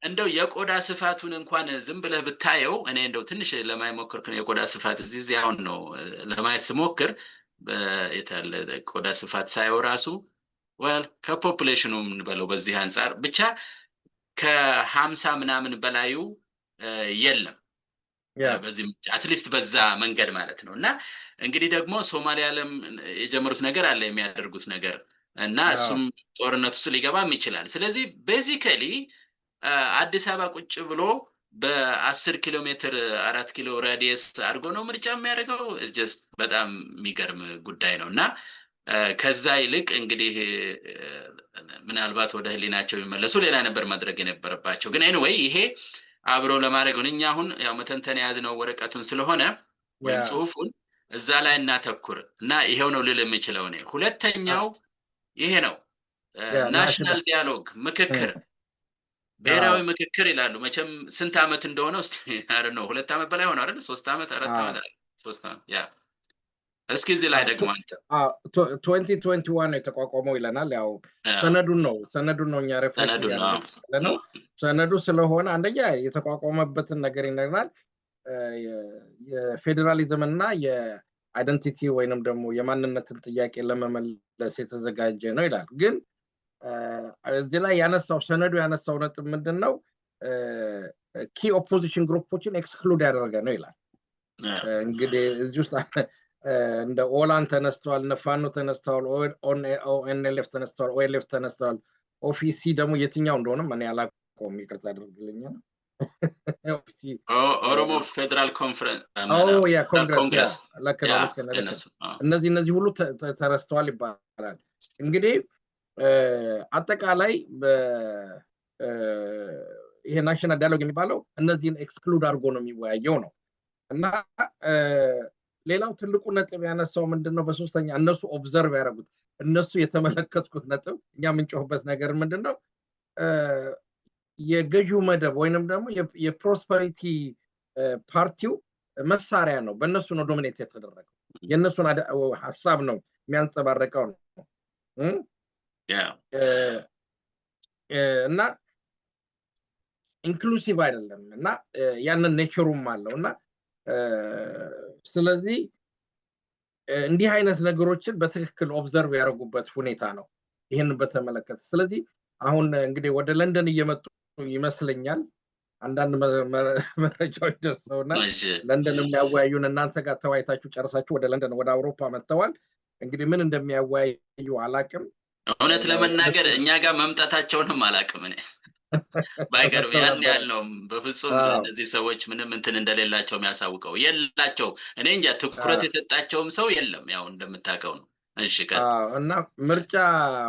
እንደው የቆዳ ስፋቱን እንኳን ዝም ብለህ ብታየው እኔ እንደው ትንሽ ለማየት ሞክርኩ ነው። የቆዳ ስፋት እዚህ አሁን ነው ለማየት ስሞክር የታለ ቆዳ ስፋት ሳይው ራሱ ወል ከፖፑሌሽኑ ምን በለው በዚህ አንፃር ብቻ ከ50 ምናምን በላዩ የለም። በዚህ አትሊስት በዛ መንገድ ማለት ነው። እና እንግዲህ ደግሞ ሶማሊያለም የጀመሩት ነገር አለ የሚያደርጉት ነገር እና እሱም ጦርነት ውስጥ ሊገባም ይችላል። ስለዚህ ቤዚካሊ አዲስ አበባ ቁጭ ብሎ በ10 ኪሎ ሜትር 4 ኪሎ ራዲየስ አድርጎ ነው ምርጫ የሚያደርገው። ጀስት በጣም የሚገርም ጉዳይ ነው። እና ከዛ ይልቅ እንግዲህ ምናልባት ወደ ህሊናቸው የሚመለሱ ሌላ ነበር ማድረግ የነበረባቸው። ግን ኤኒዌይ ይሄ አብሮ ለማድረግ ነው። እኛ አሁን ያው መተንተን የያዝነው ወረቀቱን ስለሆነ ወይም ጽሁፉን እዛ ላይ እናተኩር እና ይሄው ነው ልል የምችለው እኔ። ሁለተኛው ይሄ ነው ናሽናል ዲያሎግ ምክክር፣ ብሔራዊ ምክክር ይላሉ። መቼም ስንት ዓመት እንደሆነ ውስጥ አይደል ነው 2 ዓመት በላይ ሆነ አይደል? 3 ዓመት 4 ዓመት አይደል? 3 ዓመት ያ። እስኪ እዚህ ላይ ደግሞ አንተ 2021 የተቋቋመው ይለናል። ያው ሰነዱን ነው እኛ ሪፍሌክት ያደረግነው ሰነዱ ስለሆነ አንደኛ የተቋቋመበትን ነገር ይነግረናል። የፌዴራሊዝም እና የአይደንቲቲ ወይንም ደግሞ የማንነትን ጥያቄ ለመመለስ የተዘጋጀ ነው ይላል። ግን እዚህ ላይ ሰነዱ ያነሳው ነጥብ ምንድነው? ኪ ኦፖዚሽን ግሩፖችን ኤክስክሉድ ያደረገ ነው ይላል። እንግዲህ እዚህ ውስጥ እንደ ኦላን ተነስተዋል፣ ነፋኖ ተነስተዋል፣ ኦኤንኤልኤፍ ተነስተዋል፣ ኦኤልኤፍ ተነስተዋል። ኦፊሲ ደግሞ የትኛው እንደሆነ እኔ አላውቀውም፣ ይቅርታ አድርግልኝ። ኦሮሞ ፌደራል ኮንግረስ እነዚህ ሁሉ ተረስተዋል ይባላል። እንግዲህ አጠቃላይ ይሄ ናሽናል ዳያሎግ የሚባለው እነዚህን ኤክስክሉድ አድርጎ ነው የሚወያየው ነው። እና ሌላው ትልቁ ነጥብ ያነሳው ምንድነው? በሶስተኛ እነሱ ኦብዘርቭ ያደረጉት እነሱ የተመለከቱት ነጥብ እኛ የምንጮህበት ነገር ምንድነው? የገዢው መደብ ወይንም ደግሞ የፕሮስፐሪቲ ፓርቲው መሳሪያ ነው። በእነሱ ነው ዶሚኔት የተደረገው። የእነሱን ሀሳብ ነው የሚያንጸባርቀው ነው እና ኢንክሉሲቭ አይደለም እና ያንን ኔቸሩም አለው እና ስለዚህ እንዲህ አይነት ነገሮችን በትክክል ኦብዘርቭ ያደረጉበት ሁኔታ ነው ይህንን በተመለከተ። ስለዚህ አሁን እንግዲህ ወደ ለንደን እየመጡ ይመስለኛል። አንዳንድ መረጃዎች ደርሰውና ለንደን የሚያወያዩን እናንተ ጋር ተወያይታችሁ ጨርሳችሁ ወደ ለንደን ወደ አውሮፓ መጥተዋል። እንግዲህ ምን እንደሚያወያዩ አላቅም። እውነት ለመናገር እኛ ጋር መምጣታቸውንም አላቅም እኔ ባይገርም ያን ያለው በፍጹም እነዚህ ሰዎች ምንም እንትን እንደሌላቸው የሚያሳውቀው የላቸው። እኔ እንጃ ትኩረት የሰጣቸውም ሰው የለም። ያው እንደምታውቀው ነው። እሺ እና ምርጫ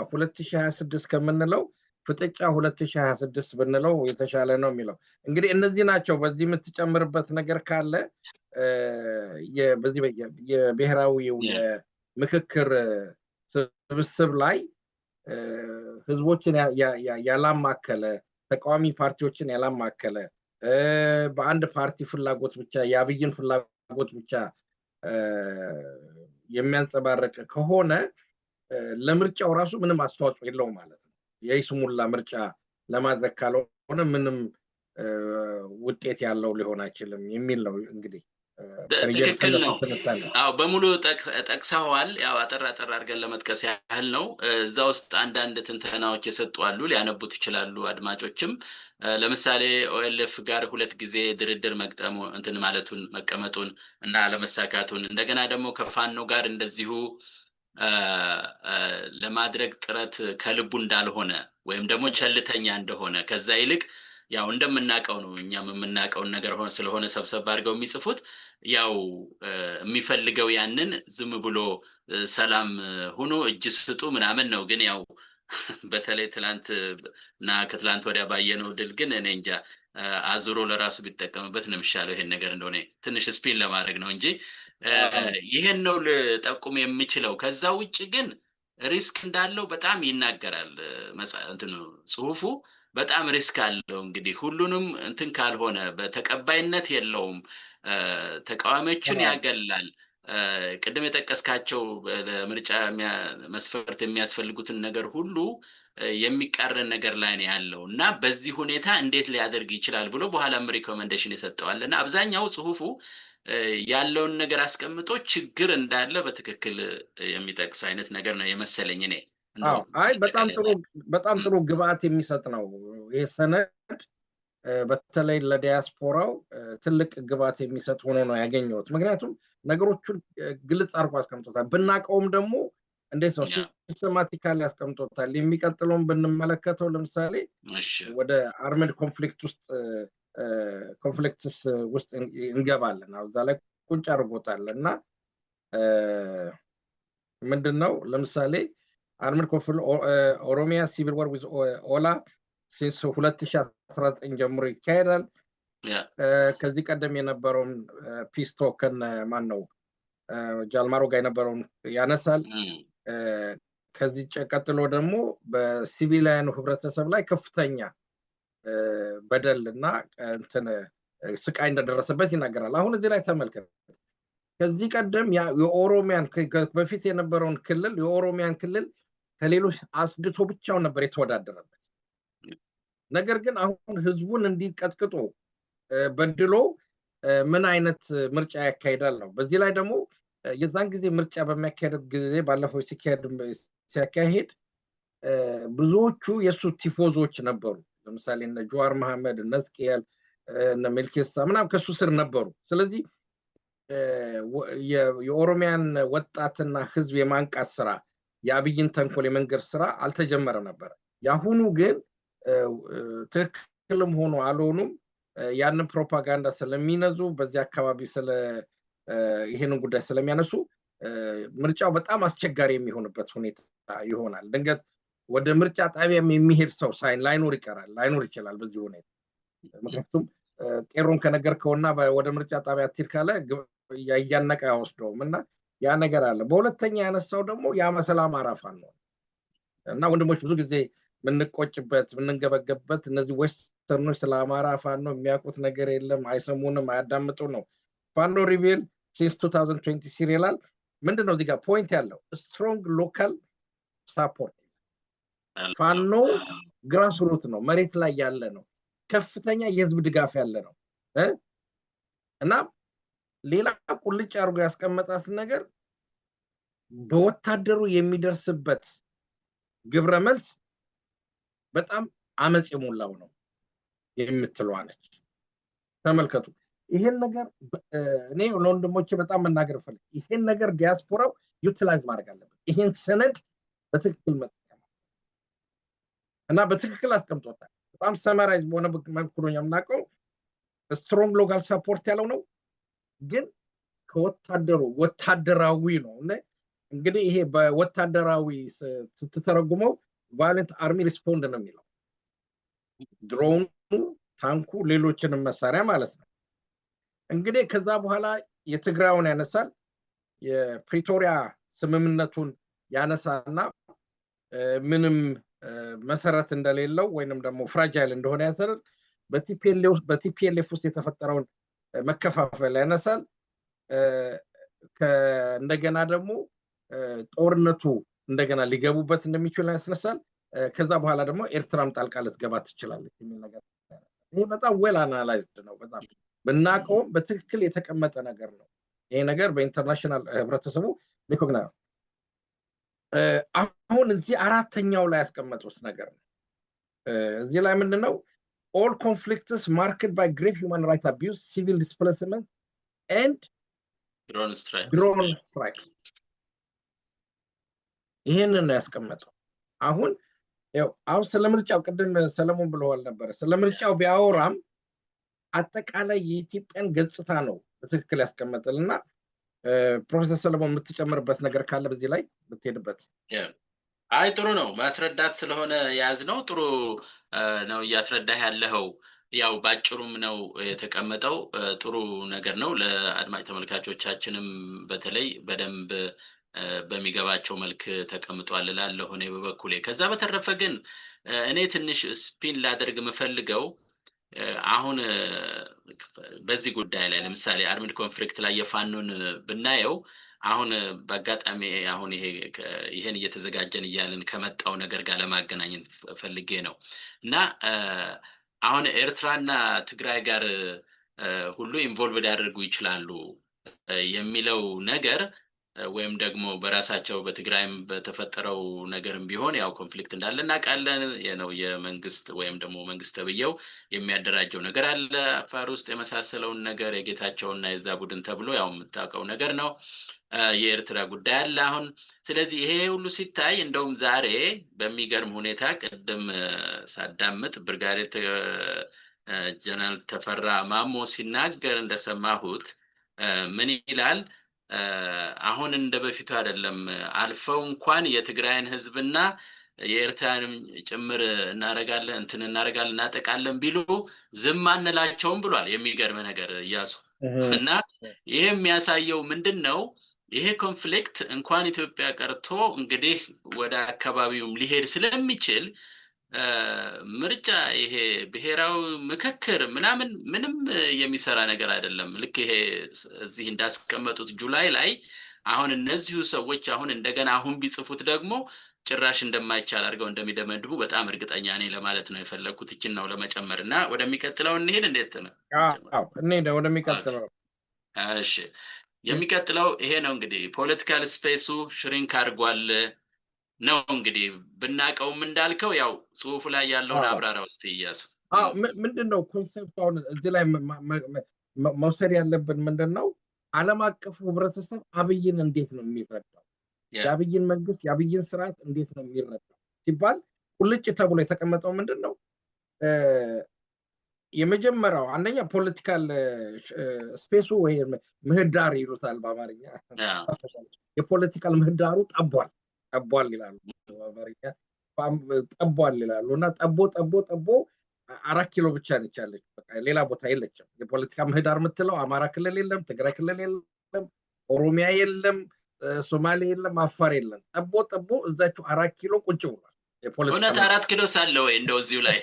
2026 ከምንለው ፍጥጫ 2026 ብንለው የተሻለ ነው የሚለው እንግዲህ እነዚህ ናቸው። በዚህ የምትጨምርበት ነገር ካለ በዚህ የብሔራዊው የምክክር ስብስብ ላይ ህዝቦችን ያላማከለ፣ ተቃዋሚ ፓርቲዎችን ያላማከለ፣ በአንድ ፓርቲ ፍላጎት ብቻ የአብይን ፍላጎት ብቻ የሚያንጸባርቅ ከሆነ ለምርጫው ራሱ ምንም አስተዋጽኦ የለውም ማለት ነው። የይስሙላ ምርጫ ለማድረግ ካልሆነ ምንም ውጤት ያለው ሊሆን አይችልም የሚል ነው። እንግዲህ ትክክል ነው። አዎ በሙሉ ጠቅሰዋል። ያው አጠር አድርገን ለመጥቀስ ያህል ነው። እዛ ውስጥ አንዳንድ ትንተናዎች የሰጡ አሉ፣ ሊያነቡት ይችላሉ አድማጮችም። ለምሳሌ ኦኤልኤፍ ጋር 2 ጊዜ ድርድር መቅጠሙ እንትን ማለቱን መቀመጡን እና አለመሳካቱን፣ እንደገና ደግሞ ከፋኖ ጋር እንደዚሁ ለማድረግ ጥረት ከልቡ እንዳልሆነ ወይም ደግሞ ቸልተኛ እንደሆነ ከዛ ይልቅ ያው እንደምናቀው ነው እኛም የምናቀው ነገር ሆነ ስለሆነ ሰብሰብ አድርገው የሚጽፉት ያው የሚፈልገው ያንን ዝም ብሎ ሰላም ሆኖ እጅ ስጡ ምናምን ነው ግን ያው በተለይ ትላንት እና ከትላንት ወዲያ ባየነው ድል ግን እኔ እንጃ አዙሮ ለራሱ ቢጠቀምበት ነው የሚሻለው ይሄን ነገር እንደሆነ ትንሽ ስፒን ለማድረግ ነው እንጂ ይሄን ነው ልጠቁም የምችለው ከዛ ውጭ ግን ሪስክ እንዳለው በጣም ይናገራል እንትኑ ጽሁፉ በጣም ሪስክ አለው እንግዲህ ሁሉንም እንትን ካልሆነ በተቀባይነት የለውም ተቃዋሚዎችን ያገላል ቅድም የጠቀስካቸው ለምርጫ መስፈርት የሚያስፈልጉትን ነገር ሁሉ የሚቃረን ነገር ላይ ነው ያለው እና በዚህ ሁኔታ እንዴት ሊያደርግ ይችላል ብሎ በኋላም ሪኮመንዴሽን ይሰጠዋልና አብዛኛው ጽሁፉ ያለውን ነገር አስቀምጦ ችግር እንዳለ በትክክል የሚጠቅስ አይነት ነገር ነው የመሰለኝ እኔ አይ በጣም ጥሩ ግብአት የሚሰጥ ነው ይሄ ሰነድ በተለይ ለዲያስፖራው ትልቅ ግብአት የሚሰጥ ሆኖ ነው ያገኘሁት ምክንያቱም ነገሮቹን ግልጽ አድርጎ አስቀምጦታል ብናቀውም ደግሞ እንዴት ነው ሲስተማቲካሊ አስቀምጦታል የሚቀጥለውን ብንመለከተው ለምሳሌ ወደ አርመድ ኮንፍሊክትስ ውስጥ እንገባለን እዛ ላይ ቁጭ አድርጎታል እና ምንድነው ለምሳሌ አርመድ ኮንፍሊክት ኦሮሚያ ሲቪል ዋር ዊዝ ኦላ ሲንስ 2019 ጀምሮ ይካሄዳል ከዚህ ቀደም የነበረውን ፒስ ቶከን ማን ነው ጃልማሮ ጋር የነበረውን ያነሳል ከዚህ ቀጥሎ ደግሞ በሲቪላውያኑ ህብረተሰብ ላይ ከፍተኛ በደልና እንትን ስቃይ እንደደረሰበት ይናገራል አሁን እዚህ ላይ ተመልከቱ ከዚህ ቀደም የኦሮሚያን በፊት የነበረውን ክልል የኦሮሚያን ክልል ከሌሎች አስድቶ ብቻው ነበር የተወዳደረበት ነገር ግን አሁን ህዝቡን እንዲቀጥቅጦ በድሎ ምን አይነት ምርጫ ያካሂዳል ነው በዚህ ላይ ደግሞ የዛን ጊዜ ምርጫ በሚያካሄድ ጊዜ ባለፈው ሲያካሄድ ብዙዎቹ የሱ ቲፎዞች ነበሩ ለምሳሌ እነ ጆዋር መሐመድ እነ እስቂያል እነ መልኬሳ ምናም ከሱ ስር ነበሩ ስለዚህ የኦሮሚያን ወጣትና ህዝብ የማንቃት ስራ የአብይን ተንኮል የመንገር ስራ አልተጀመረም ነበር ያሁኑ ግን ትክክልም ሆኖ አልሆኑም ያንን ፕሮፓጋንዳ ስለሚነዙ በዚህ አካባቢ ይሄንን ጉዳይ ስለሚያነሱ ምርጫው በጣም አስቸጋሪ የሚሆንበት ሁኔታ ይሆናል ድንገት ወደ ምርጫ ጣቢያም የሚሄድ ሰው ላይኖር ይችላል በዚህ ሁኔታ ምክንያቱም ቄሮን ከነገርከውና ወደ ምርጫ ጣቢያ አትሄድ ካለ ያያነቀ ያወስደውም እና ያ ነገር አለ በሁለተኛ ያነሳው ደግሞ የሰላም አራፋን ነው እና ወንድሞች ብዙ ጊዜ ምንቆጭበት ምንንገበገብበት እነዚህ ዌስተርኖች ስለ አማራ ፋኖ የሚያውቁት ነገር የለም አይሰሙንም አያዳምጡ ነው ፋኖ ሪቪል ሲንስ 2020 ሲሪያል ምንድነው እዚህ ጋር ፖይንት ያለው ስትሮንግ ሎካል ሳፖርት ፋኖ ግራስሩት ነው መሬት ላይ ያለ ነው ከፍተኛ የህዝብ ድጋፍ ያለ ነው እና ሌላ ቁልጭ አድርጎ ያስቀመጣት ነገር በወታደሩ የሚደርስበት ግብረ መልስ በጣም አመጽ የሞላው ነው የምትለው አለች ተመልከቱ ይሄን ነገር እኔ ለወንድሞቼ በጣም መናገር ፈልግ ይሄን ነገር ዲያስፖራው ዩቲላይዝ ማድረግ አለበት ይሄን ሰነድ በትክክል መጠቀም እና በትክክል አስቀምጦታል በጣም ሰማራይዝ በሆነ መልኩ ነው የምናውቀው ስትሮንግ ሎካል ሰፖርት ያለው ነው ግን ወታደራዊ ነው እንግዲህ ይሄ በወታደራዊ ስትተረጉመው ቫዮለንት አርሚ ሪስፖንድ ነው የሚለው ድሮኑ ታንኩ ሌሎችንም መሳሪያ ማለት ነው እንግዲህ ከዛ በኋላ የትግራዩን ያነሳል የፕሪቶሪያ ስምምነቱን ያነሳና ምንም መሰረት እንደሌለው ወይንም ደግሞ ፍራጃይል እንደሆነ ያሰር በቲፒኤልኤፍ ውስጥ የተፈጠረውን መከፋፈል ያነሳል እንደገና ደግሞ ጦርነቱ እንደገና ሊገቡበት እንደሚችል ያስነሳል ከዛ በኋላ ደግሞ ኤርትራም ጣልቃ ልትገባ ትችላለች የሚል ነገር ይሄ በጣም ዌል አናላይዝድ ነው በጣም ብናቀው በትክክል የተቀመጠ ነገር ነው ይሄ ነገር በኢንተርናሽናል ህብረተሰቡ ሪኮግናይዝ አሁን እዚህ አራተኛው ላይ ያስቀመጡት ነገር ነው እዚህ ላይ ምንድነው all conflicts marked by grave human rights abuse civil displacement and drone strikes ይሄንን ነው ያስቀመጠው አሁን ያው አሁን ስለምርጫው ቅድም ሰለሞን ብለዋል ነበር። ስለምርጫው ቢያወራም አጠቃላይ የኢትዮጵያን ገጽታ ነው በትክክል ያስቀመጠልና ፕሮፌሰር ሰለሞን የምትጨምርበት ነገር ካለ በዚህ ላይ ብትሄድበት። አይ ጥሩ ነው ማስረዳት ስለሆነ ያዝነው ጥሩ ነው እያስረዳህ ያለኸው። ያው ባጭሩም ነው የተቀመጠው ጥሩ ነገር ነው። ለአድማጭ ተመልካቾቻችንም በተለይ በደንብ በሚገባቸው መልክ ተቀምጧል እላለሁ እኔ በበኩሌ። ከዛ በተረፈ ግን እኔ ትንሽ ስፒን ላደርግ የምፈልገው አሁን በዚህ ጉዳይ ላይ ለምሳሌ አርምድ ኮንፍሊክት ላይ የፋኖን ብናየው አሁን በአጋጣሚ አሁን ይሄን እየተዘጋጀን እያልን ከመጣው ነገር ጋር ለማገናኘት ፈልጌ ነው እና አሁን ኤርትራና ትግራይ ጋር ሁሉ ኢንቮልቭድ ያደርጉ ይችላሉ የሚለው ነገር ወይም ደግሞ በራሳቸው በትግራይም በተፈጠረው ነገርም ቢሆን ያው ኮንፍሊክት እንዳለ እናውቃለን። የነው የመንግስት ወይም ደግሞ መንግስት ተብየው የሚያደራጀው ነገር አለ አፋር ውስጥ የመሳሰለውን ነገር የጌታቸውና የዛ ቡድን ተብሎ ያው የምታውቀው ነገር ነው። የኤርትራ ጉዳይ አለ አሁን። ስለዚህ ይሄ ሁሉ ሲታይ እንደውም ዛሬ በሚገርም ሁኔታ ቅድም ሳዳምጥ ብርጋዴር ጀነራል ተፈራ ማሞ ሲናገር እንደሰማሁት ምን ይላል? አሁን እንደ በፊቱ አይደለም፣ አልፈው እንኳን የትግራይን ህዝብና የኤርትራንም ጭምር እናረጋለን እናጠቃለን ቢሉ ዝም አንላቸውም ብሏል። የሚገርም ነገር እያሱ እና ይሄ የሚያሳየው ምንድነው? ይሄ ኮንፍሊክት እንኳን ኢትዮጵያ ቀርቶ እንግዲህ ወደ አካባቢውም ሊሄድ ስለሚችል ምርጫ ይሄ ብሔራዊ ምክክር ምንም የሚሰራ ነገር አይደለም። ልክ ይሄ እዚህ እንዳስቀመጡት ጁላይ ላይ አሁን እነዚሁ ሰዎች አሁን እንደገና አሁን ቢጽፉት ደግሞ ጭራሽ እንደማይቻል አድርገው እንደሚደመድቡ በጣም እርግጠኛ ነኝ ለማለት ነው የፈለኩት። እቺን ነው ለመጨመር እና ወደሚቀጥለው እንሄድ። እንዴት ነው? አዎ እንዴ ወደሚቀጥለው። እሺ የሚቀጥለው ይሄ ነው እንግዲህ ፖለቲካል ስፔሱ ሽሪንክ አድርጓል ነው እንግዲህ ብናቀውም እንዳልከው ያው ጽሁፉ ላይ ያለውን አብራራ ውስጥ እያሱ ምንድነው ኮንሴፕቱን እዚህ ላይ መውሰድ ያለብን ምንድነው? ዓለም አቀፉ ህብረተሰብ አብይን እንዴት ነው የሚረዳው? የአብይን መንግስት የአብይን ስርዓት እንዴት ነው የሚረዳው ሲባል ቁልጭ ተብሎ የተቀመጠው ምንድነው? የመጀመሪያው አንደኛ ፖለቲካል ስፔሱ ወይ ምህዳር ይሉታል በአማርኛ። የፖለቲካል ምህዳሩ ጠቧል ይላሉ በአማርኛ። ጠቧል ይላሉ እና ጠቦ 4 ኪሎ ብቻ ነች ያለች፣ በቃ ሌላ ቦታ የለችም። የፖለቲካ ምህዳር የምትለው አማራ ክልል የለም፣ ትግራይ ክልል የለም፣ ኦሮሚያ የለም፣ ሶማሌ የለም፣ አፋር የለም። ጠቦ እዛችሁ 4 ኪሎ ቁጭ ብሏል። እውነት 4 ኪሎ ሳለ ወይ እንደው እዚሁ ላይ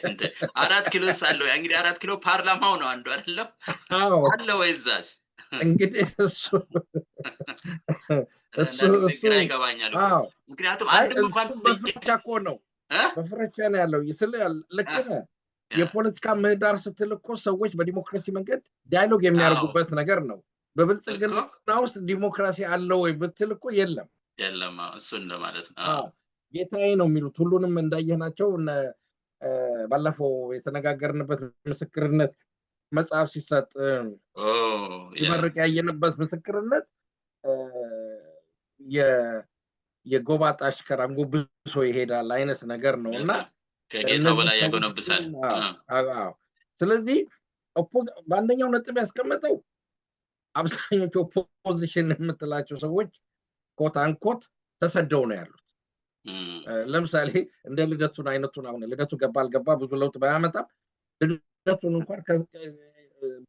4 ኪሎ ሳለ ወይ እንግዲህ 4 ኪሎ ፓርላማው ነው አንዱ አይደለም? አለ ወይ እዛስ? እንግዲህ እሱ ግራ ይገባኛል። ምክንያቱም አንድም እንኳን በፍረቻ እኮ ነው በፍረቻ ነው ያለው። ልክ ነህ። የፖለቲካ ምህዳር ስትል እኮ ሰዎች በዲሞክራሲ መንገድ ዳያሎግ የሚያደርጉበት ነገር ነው። በብልጽግና ውስጥ ዲሞክራሲ አለ ወይ ብትል እኮ የለም። እሱን ለማለት ነው። ጌታዬ ነው የሚሉት ሁሉንም እንዳየናቸው። ባለፈው የተነጋገርንበት ምስክርነት መጽሐፍ ሲሰጥ ይመርቅ ያየንበት ምስክርነት የጎባጣ አሽከር አንጎብሶ ይሄዳል አይነት ነገር ነው እና ከጌታው በላይ ያጎነብሳል። ስለዚህ በአንደኛው ነጥብ ያስቀመጠው አብዛኞቹ ኦፖዚሽን የምትላቸው ሰዎች ኮት አንኮት ተሰደው ነው ያሉት። ለምሳሌ እንደ ልደቱን አይነቱን አሁን ልደቱ ገባ አልገባ ብዙ ለውጥ ባያመጣም ልደቱን እንኳን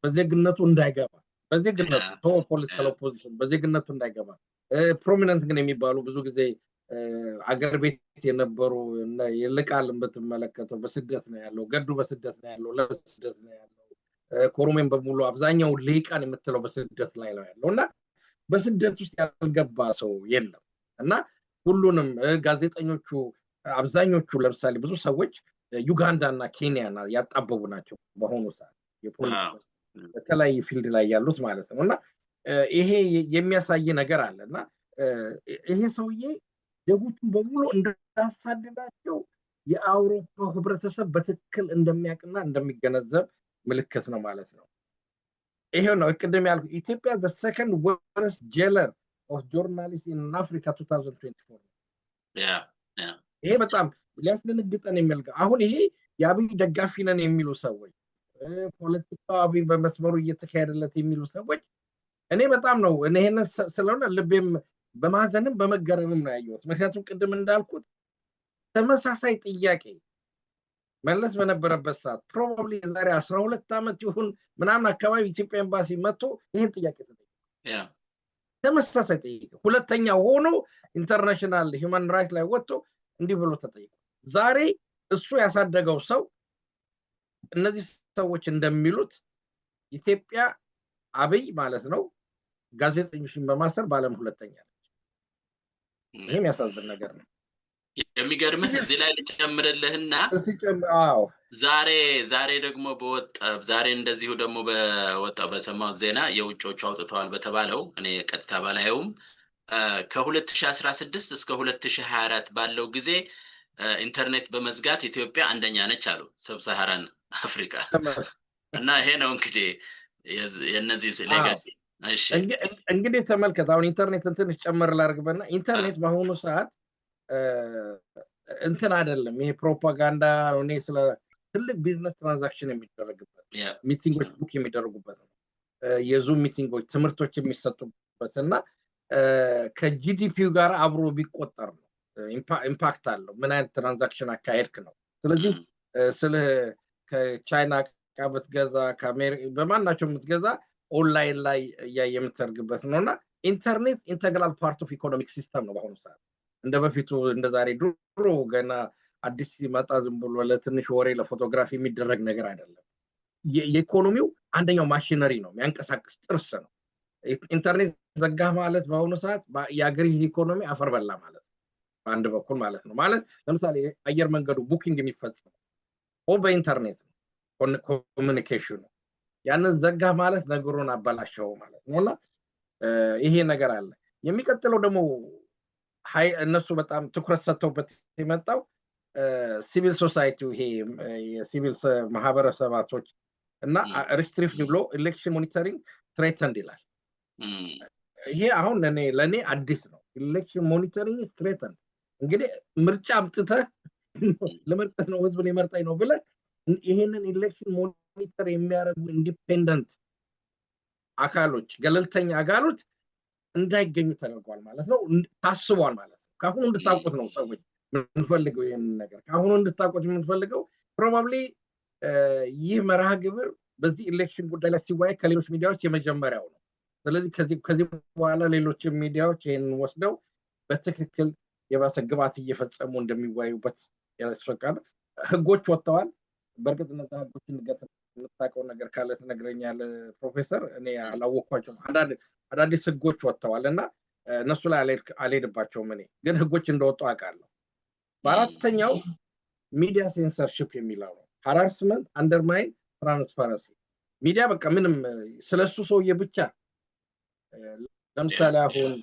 በዜግነቱ እንዳይገባ በዜግነቱ ፖለቲካል ኦፖዚሽን በዜግነቱ እንዳይገባ ፕሮሚነንት ግን የሚባሉ ብዙ ጊዜ አገር ቤት የነበሩ እና ይልቃል በተመለከተው በስደት ነው ያለው፣ ገዱ በስደት ነው ያለው፣ ለስደት ነው ያለው፣ ኮሮሜን በሙሉ አብዛኛው ሊቃን የምትለው በስደት ላይ ነው ያለው እና በስደት ውስጥ ያልገባ ሰው የለም እና ሁሉንም ጋዜጠኞቹ አብዛኞቹ ለምሳሌ ብዙ ሰዎች ዩጋንዳ እና ኬንያ ያጣበቡ ናቸው በሆኑ ሰዓት የፖለቲካ በተለያየ ፊልድ ላይ ያሉት ማለት ነው እና ይሄ የሚያሳይ ነገር አለ እና ይሄ ሰውዬ ዜጎቹን በሙሉ እንዳሳደዳቸው የአውሮፓ ህብረተሰብ በትክክል እንደሚያውቅና እንደሚገነዘብ ምልክት ነው ማለት ነው። ይሄው ነው ቅድም ያልኩት ኢትዮጵያ the second worst jailer of journalists in Africa 2024 ይሄ በጣም ሊያስደነግጠን የሚልጋ አሁን ይሄ የአብይ ደጋፊ ነን የሚሉ ሰዎች ፖለቲካው አብይ በመስመሩ እየተካሄደለት የሚሉ ሰዎች እኔ በጣም ነው ይሄን ስለሆነ ልቤም በማዘንም በመገረምም ነው ያየሁት። ምክንያቱም ቅድም እንዳልኩት ተመሳሳይ ጥያቄ መለስ በነበረበት ሰዓት ፕሮባብሊ የዛሬ 12 ዓመት ይሁን ምናምን አካባቢ ኢትዮጵያ ኤምባሲ መጥቶ ይሄን ጥያቄ ተጠየቀ። ተመሳሳይ ጥያቄ ሁለተኛ ሆኖ ኢንተርናሽናል ሂውማን ራይትስ ላይ ወጥቶ እንዲህ ብሎ ተጠየቀ። ዛሬ እሱ ያሳደገው ሰው እነዚህ ሰዎች እንደሚሉት ኢትዮጵያ አብይ ማለት ነው ጋዜጠኞችን በማሰር በዓለም ሁለተኛ ነች። ይሄም ያሳዝን ነገር ነው። የሚገርምህ እዚህ ላይ ልጨምርልህና ዛሬ ደግሞ ዛሬ እንደዚሁ ደግሞ በወጣው በሰማው ዜና የውጮቹ አውጥተዋል በተባለው እኔ ቀጥታ ባላየውም ከ2016 እስከ 2024 ባለው ጊዜ ኢንተርኔት በመዝጋት ኢትዮጵያ አንደኛ ነች አሉ ሰብሳሃራን አፍሪካ። እና ይሄ ነው እንግዲህ የነዚህ ሌጋሲ። እሺ እንግዲህ ተመልከት አሁን ኢንተርኔትን ትንሽ ጨምር ላድርግበና ኢንተርኔት በአሁኑ ሰዓት እንትን አይደለም ይሄ ፕሮፓጋንዳ ነው ስለ ትልቅ ቢዝነስ ትራንዛክሽን የሚደረግበት ሚቲንጎች ቡክ የሚደረጉበት ነው። የዙም ሚቲንጎች ትምህርቶች የሚሰጡበት እና ከጂዲፒው ጋር አብሮ ቢቆጠር ነው ኢምፓክት አለው ምን አይነት ትራንዛክሽን አካሄድክ ነው። ስለዚህ ስለ ከቻይና ዕቃ ብትገዛ ከአሜሪካ በማናቸው የምትገዛ ኦንላይን ላይ የምትደርግበት ነውና ኢንተርኔት ኢንተግራል ፓርት ኦፍ ኢኮኖሚክ ሲስተም ነው በአሁኑ ሰዓት። እንደ በፊቱ እንደ ዛሬ ድሮ ገና አዲስ ሲመጣ ዝም ብሎ ለትንሽ ወሬ ለፎቶግራፊ የሚደረግ ነገር አይደለም። የኢኮኖሚው አንደኛው ማሽነሪ ነው የሚያንቀሳቅስ ጥርስ ነው። ኢንተርኔት ዘጋ ማለት በአሁኑ ሰዓት የአገሪቱ ኢኮኖሚ አፈር በላ ማለት ነው በአንድ በኩል ማለት ነው። ማለት ለምሳሌ አየር መንገዱ ቡኪንግ የሚፈጸመው በኢንተርኔት ነው ኮሚኒኬሽኑ። ያንን ዘጋ ማለት ነገሩን አበላሸው ማለት ነውና ይሄ ነገር አለ። የሚቀጥለው ደግሞ እነሱ በጣም ትኩረት ሰጥተውበት የመጣው ሲቪል ሶሳይቲው ይሄ የሲቪል ማህበረሰባቶች እና ሪስትሪክት ብሎ ኤሌክሽን ሞኒተሪንግ ትሬተንድ ይላል። ይሄ አሁን ለኔ አዲስ ነው። ኤሌክሽን ሞኒተሪንግ ትሬተንድ እንግዲህ ምርጫ አምጥተህ ለመርጠህ ነው ህዝብን የመርጠኝ ነው ብለህ ይሄንን ኤሌክሽን ሞኒተር የሚያደርጉ ኢንዲፔንደንት አካሎች ገለልተኛ አካሎች እንዳይገኙ ተደርጓል ማለት ነው። ታስቧል ማለት ነው። ካሁኑ እንድታውቁት ነው ሰዎች የምንፈልገው ይሄን ነገር ካሁኑ እንድታውቁት የምንፈልገው ፕሮባብሊ ይህ መርሃ ግብር በዚህ ኤሌክሽን ጉዳይ ላይ ሲወያይ ከሌሎች ሚዲያዎች የመጀመሪያው ነው። ስለዚህ ከዚህ በኋላ ሌሎች ሚዲያዎች ይሄንን ወስደው በትክክል የባሰ ግብዓት እየፈጸሙ እንደሚወያዩበት ያስፈቃድ ህጎች ወጥተዋል። በእርግጥ እነዛ ህጎች የምታውቀው ነገር ካለ ትነግረኛለህ ፕሮፌሰር። እኔ አላወቅኳቸውም። አዳዲስ ህጎች ወጥተዋል እና እነሱ ላይ አልሄድባቸውም። እኔ ግን ህጎች እንደወጡ አውቃለሁ። በአራተኛው ሚዲያ ሴንሰርሺፕ የሚለው ነው። ሃራስመንት አንደርማይን ትራንስፓረንሲ ሚዲያ በቃ ምንም ስለሱ ሰውዬ ብቻ ለምሳሌ አሁን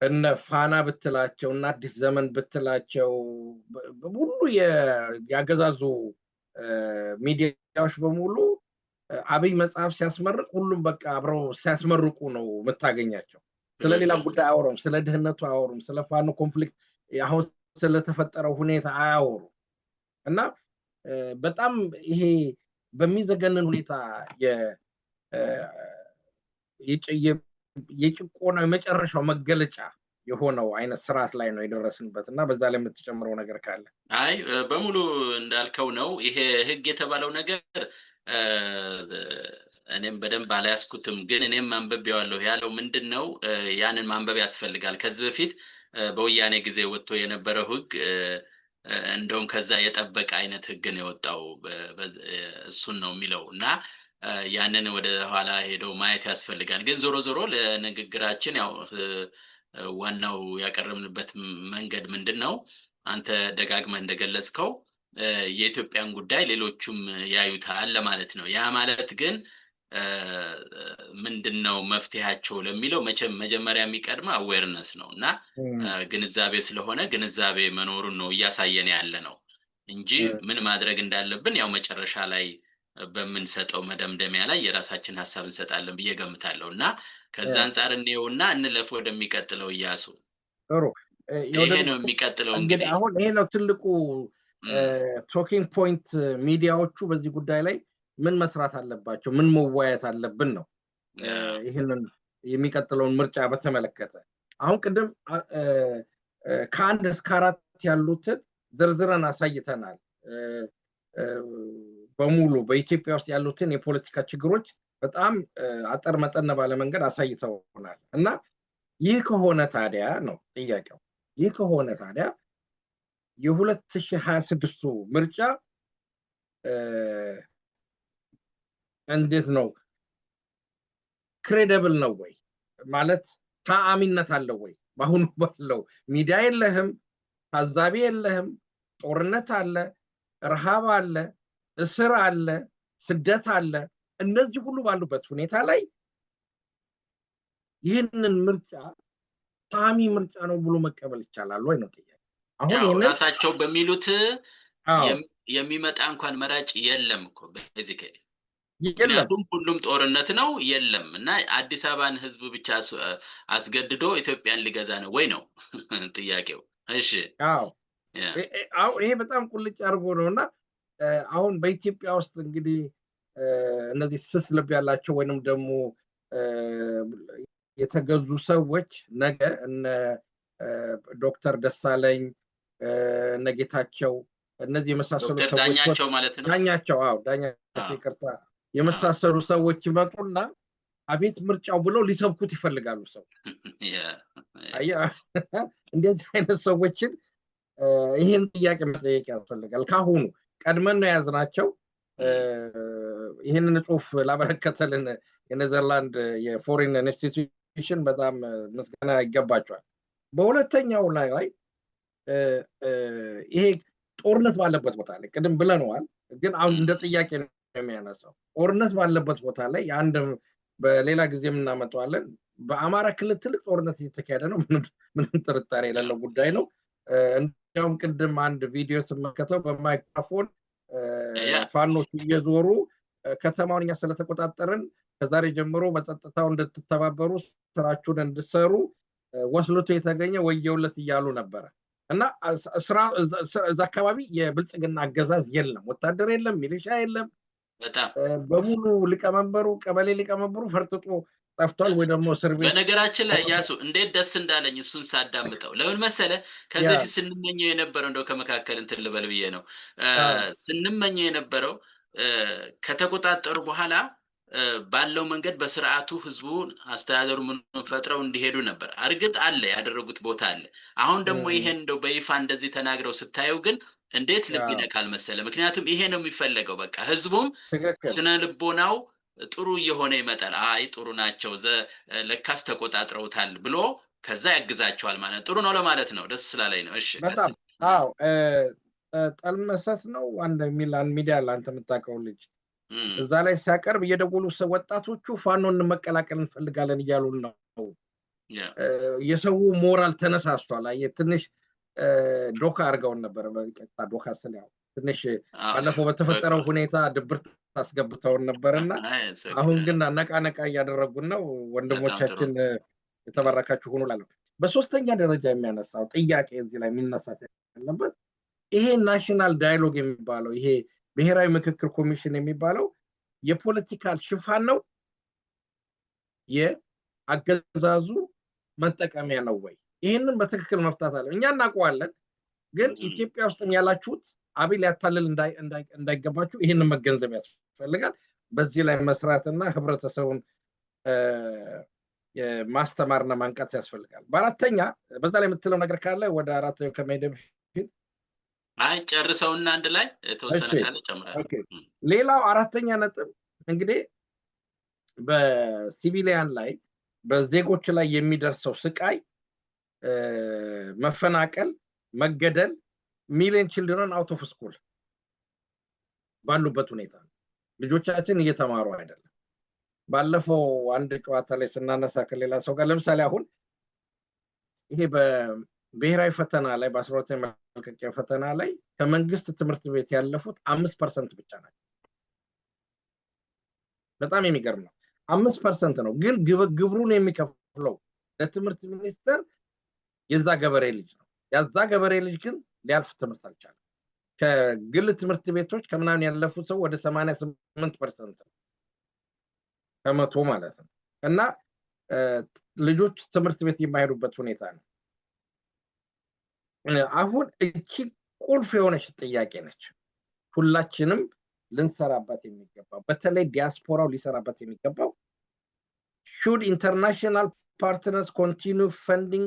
እነ ፋና ብትላቸው እና አዲስ ዘመን ብትላቸው ሁሉ ያገዛዙ ሚዲያዎች በሙሉ አብይ መጽሐፍ ሲያስመርቅ ሁሉም በቃ አብረው ሲያስመርቁ ነው የምታገኛቸው። ስለሌላ ጉዳይ አያወሩም። ስለ ድህነቱ አያወሩም። ስለ ፋኖ ኮንፍሊክት አሁን ስለተፈጠረው ሁኔታ አያወሩም። እና በጣም ይሄ በሚዘገንን ሁኔታ የጭቆና የመጨረሻው መገለጫ የሆነው አይነት ስርዓት ላይ ነው የደረስንበት እና በዛ ላይ የምትጨምረው ነገር ካለ? አይ በሙሉ እንዳልከው ነው። ይሄ ህግ የተባለው ነገር እኔም በደንብ አላያስኩትም፣ ግን እኔም አንብቤዋለሁ። ያለው ምንድነው ያንን ማንበብ ያስፈልጋል። ከዚህ በፊት በወያኔ ጊዜ ወጥቶ የነበረው ህግ እንደውም ከዛ የጠበቀ አይነት ህግ ነው የወጣው። እሱን ነው የሚለው እና ያንን ወደ ኋላ ሄደው ማየት ያስፈልጋል። ግን ዞሮ ዞሮ ለንግግራችን ያው ዋናው ያቀረብንበት መንገድ ምንድነው አንተ ደጋግመህ እንደገለጽከው የኢትዮጵያን ጉዳይ ሌሎቹም ያዩታል ለማለት ነው። ያ ማለት ግን ምንድነው መፍትሄያቸው ለሚለው መጀመሪያ የሚቀድመው አዌርነስ ነው እና ግንዛቤ ስለሆነ ግንዛቤ መኖሩን ነው እያሳየን ያለ ነው እንጂ ምን ማድረግ እንዳለብን ያው መጨረሻ ላይ በምንሰጠው መደምደሚያ ላይ የራሳችን ሐሳብ እንሰጣለን ብዬ ገምታለሁ እና ከዛ አንፃር እንየውና እንለፍ ወደሚቀጥለው እያሱ። ጥሩ ይሄ ነው የሚቀጥለው እንግዲህ አሁን ይሄ ነው ትልቁ ቶኪንግ ፖይንት ሚዲያዎቹ በዚህ ጉዳይ ላይ ምን መስራት አለባቸው ምን መወያየት አለብን ነው ይሄንን የሚቀጥለውን ምርጫ በተመለከተ አሁን ቅድም ከአንድ እስከ 4 ያሉትን ዝርዝረን አሳይተናል በሙሉ በኢትዮጵያ ውስጥ ያሉትን የፖለቲካ ችግሮች በጣም አጠር መጠን ባለ መንገድ አሳይተውናል እና ይህ ከሆነ ታዲያ ነው ጥያቄው ይህ ከሆነ ታዲያ የ2026 ምርጫ እንዴት ነው ክሬዲብል ነው ወይ ማለት ተአማኒነት አለው ወይ ባሁን ባለው ሚዲያ የለህም ታዛቢ የለህም ጦርነት አለ ረሃብ አለ እስር አለ ስደት አለ እነዚህ ሁሉ ባሉበት ሁኔታ ላይ ይህንን ምርጫ ታሚ ምርጫ ነው ብሎ መቀበል ይቻላል ወይ ነው ጥያቄ አሁን ይሄንን ራሳቸው በሚሉት የሚመጣ እንኳን መራጭ የለም እኮ ቤዚካሊ ምክንያቱም ሁሉም ጦርነት ነው የለም እና አዲስ አበባን ህዝብ ብቻ አስገድዶ ኢትዮጵያን ሊገዛ ነው ወይ ነው ጥያቄው እሺ አዎ ይሄ በጣም ቁልጭ አድርጎ ነውና አሁን በኢትዮጵያ ውስጥ እንግዲህ እነዚህ ስስ ልብ ያላቸው ወይንም ደግሞ የተገዙ ሰዎች ነገ እነ ዶክተር ደሳለኝ እነ ጌታቸው እነዚህ የመሳሰሉ ሰዎች ዳኛቸው ማለት ነው ዳኛቸው ይቅርታ የመሳሰሉ ሰዎች ይመጡና አቤት ምርጫው ብለው ሊሰብኩት ይፈልጋሉ ሰው እንደዚህ አይነት ሰዎችን ይሄን ጥያቄ መጠየቅ ያስፈልጋል ካሁኑ ቀድመን ነው ያዝናቸው ይሄንን ጽሁፍ ላበረከተልን የኔዘርላንድ የፎሬን ኢንስቲትዩሽን በጣም ምስጋና ይገባቸዋል በሁለተኛው ላይ ይሄ ጦርነት ባለበት ቦታ ላይ ቅድም ብለነዋል ግን አሁን እንደ ጥያቄ ነው የሚያነሳው ጦርነት ባለበት ቦታ ላይ አንድ በሌላ ጊዜ እናመጣዋለን በአማራ ክልል ትልቅ ጦርነት እየተካሄደ ነው ምንም ጥርጣሬ የሌለው ጉዳይ ነው እንደውም ቅድም አንድ ቪዲዮ ስመለከተው በማይክሮፎን ፋኖቹ እየዞሩ ከተማውን እኛ ስለተቆጣጠርን ከዛሬ ጀምሮ በጸጥታው እንድትተባበሩ ስራችሁን እንድትሰሩ ወስልቶ የተገኘ ወየውለት እያሉ ነበረ እና እዛ አካባቢ የብልጽግና አገዛዝ የለም ወታደር የለም ሚሊሻ የለም በጣም በሙሉ ሊቀመንበሩ ቀበሌ ሊቀመንበሩ ፈርጥጦ ጠፍቷል ወይ ደግሞ እስር ቤት በነገራችን ላይ ያሱ እንዴት ደስ እንዳለኝ እሱን ሳዳምጠው ለምን መሰለ ከዚህ በፊት ስንመኘው የነበረው እንደው ከመካከል እንትን ልበል ብዬ ነው ስንመኘው የነበረው ከተቆጣጠሩ በኋላ ባለው መንገድ በስርዓቱ ህዝቡ አስተዳደሩ ምን ፈጥረው እንዲሄዱ ነበር እርግጥ አለ ያደረጉት ቦታ አለ አሁን ደግሞ ይሄን እንደው በይፋ እንደዚህ ተናግረው ስታየው ግን እንዴት ልብ ይነካል መሰለ ምክንያቱም ይሄ ነው የሚፈልገው በቃ ህዝቡም ስነ ልቦናው ጥሩ እየሆነ ይመጣል አይ ጥሩ ናቸው ለካስ ተቆጣጥረውታል ብሎ ከዛ ያግዛቸዋል ማለት ጥሩ ነው ለማለት ነው ደስ ስላለኝ ነው እሺ በጣም አዎ ጠልመሰስ ነው አንድ ሚላን ሚዲያ ላንተ የምታውቀው ልጅ እዛ ላይ ሲያቀርብ እየደወሉ ወጣቶቹ ፋኖን መቀላቀል እንፈልጋለን እያሉ ነው የሰው ሞራል ተነሳስቷል ትንሽ ዶካ አድርገውን ነበር በቀጥታ ዶካ ስለው ትንሽ ባለፈው በተፈጠረው ሁኔታ ድብርት አስገብተውን ነበርና አሁን ግን ነቃ እያደረጉን ነው ወንድሞቻችን የተባረካችሁ ሆኖ ላለው በሶስተኛ ደረጃ የሚያነሳው ጥያቄ እዚህ ላይ የሚነሳት ያለበት ይሄ ናሽናል ዳያሎግ የሚባለው ይሄ ብሔራዊ ምክክር ኮሚሽን የሚባለው የፖለቲካል ሽፋን ነው የአገዛዙ መጠቀሚያ ነው ወይ ይሄንን በትክክል መፍታት አለ እኛ እናውቀዋለን ግን ኢትዮጵያ ውስጥ ያላችሁት አብይ ያታለል እንዳይገባችሁ ይሄንን መገንዘብ ያስፈልጋል በዚህ ላይ መስራትና ህብረተሰቡን ማስተማርና ማንቃት ያስፈልጋል በአራተኛ በዛ ላይ የምትለው ነገር ካለ ወደ አራተኛው ከመሄድ በፊት አይ ጨርሰውና አንድ ላይ ተወሰነ ካለ ጨምራለሁ ሌላው አራተኛ ነጥብ እንግዲህ በሲቪሊያን ላይ በዜጎች ላይ የሚደርሰው ስቃይ መፈናቀል መገደል ሚሊዮን ችልድረን አውት ኦፍ ስኩል ባሉበት ሁኔታ ልጆቻችን እየተማሩ አይደለም ባለፈው አንድ ጨዋታ ላይ ስናነሳ ከሌላ ሰው ጋር ለምሳሌ አሁን ይሄ በብሔራዊ ፈተና ላይ በ12ኛ መልቀቂያ ፈተና ላይ ከመንግስት ትምህርት ቤት ያለፉት 5% ብቻ ናቸው በጣም የሚገርም ነው 5% ነው ግን ግብሩን የሚከፍለው ለትምህርት ሚኒስቴር የዛ ገበሬ ልጅ ነው። ያዛ ገበሬ ልጅ ግን ሊያልፍ ትምህርት አልቻለም። ከግል ትምህርት ቤቶች ከምናምን ያለፉት ሰው ወደ 88% ከመቶ ማለት ነው። እና ልጆች ትምህርት ቤት የማይሄዱበት ሁኔታ ነው። አሁን እቺ ቁልፍ የሆነች ጥያቄ ነች። ሁላችንም ልንሰራበት የሚገባው በተለይ ዲያስፖራው ሊሰራበት የሚገባው should international partners continue funding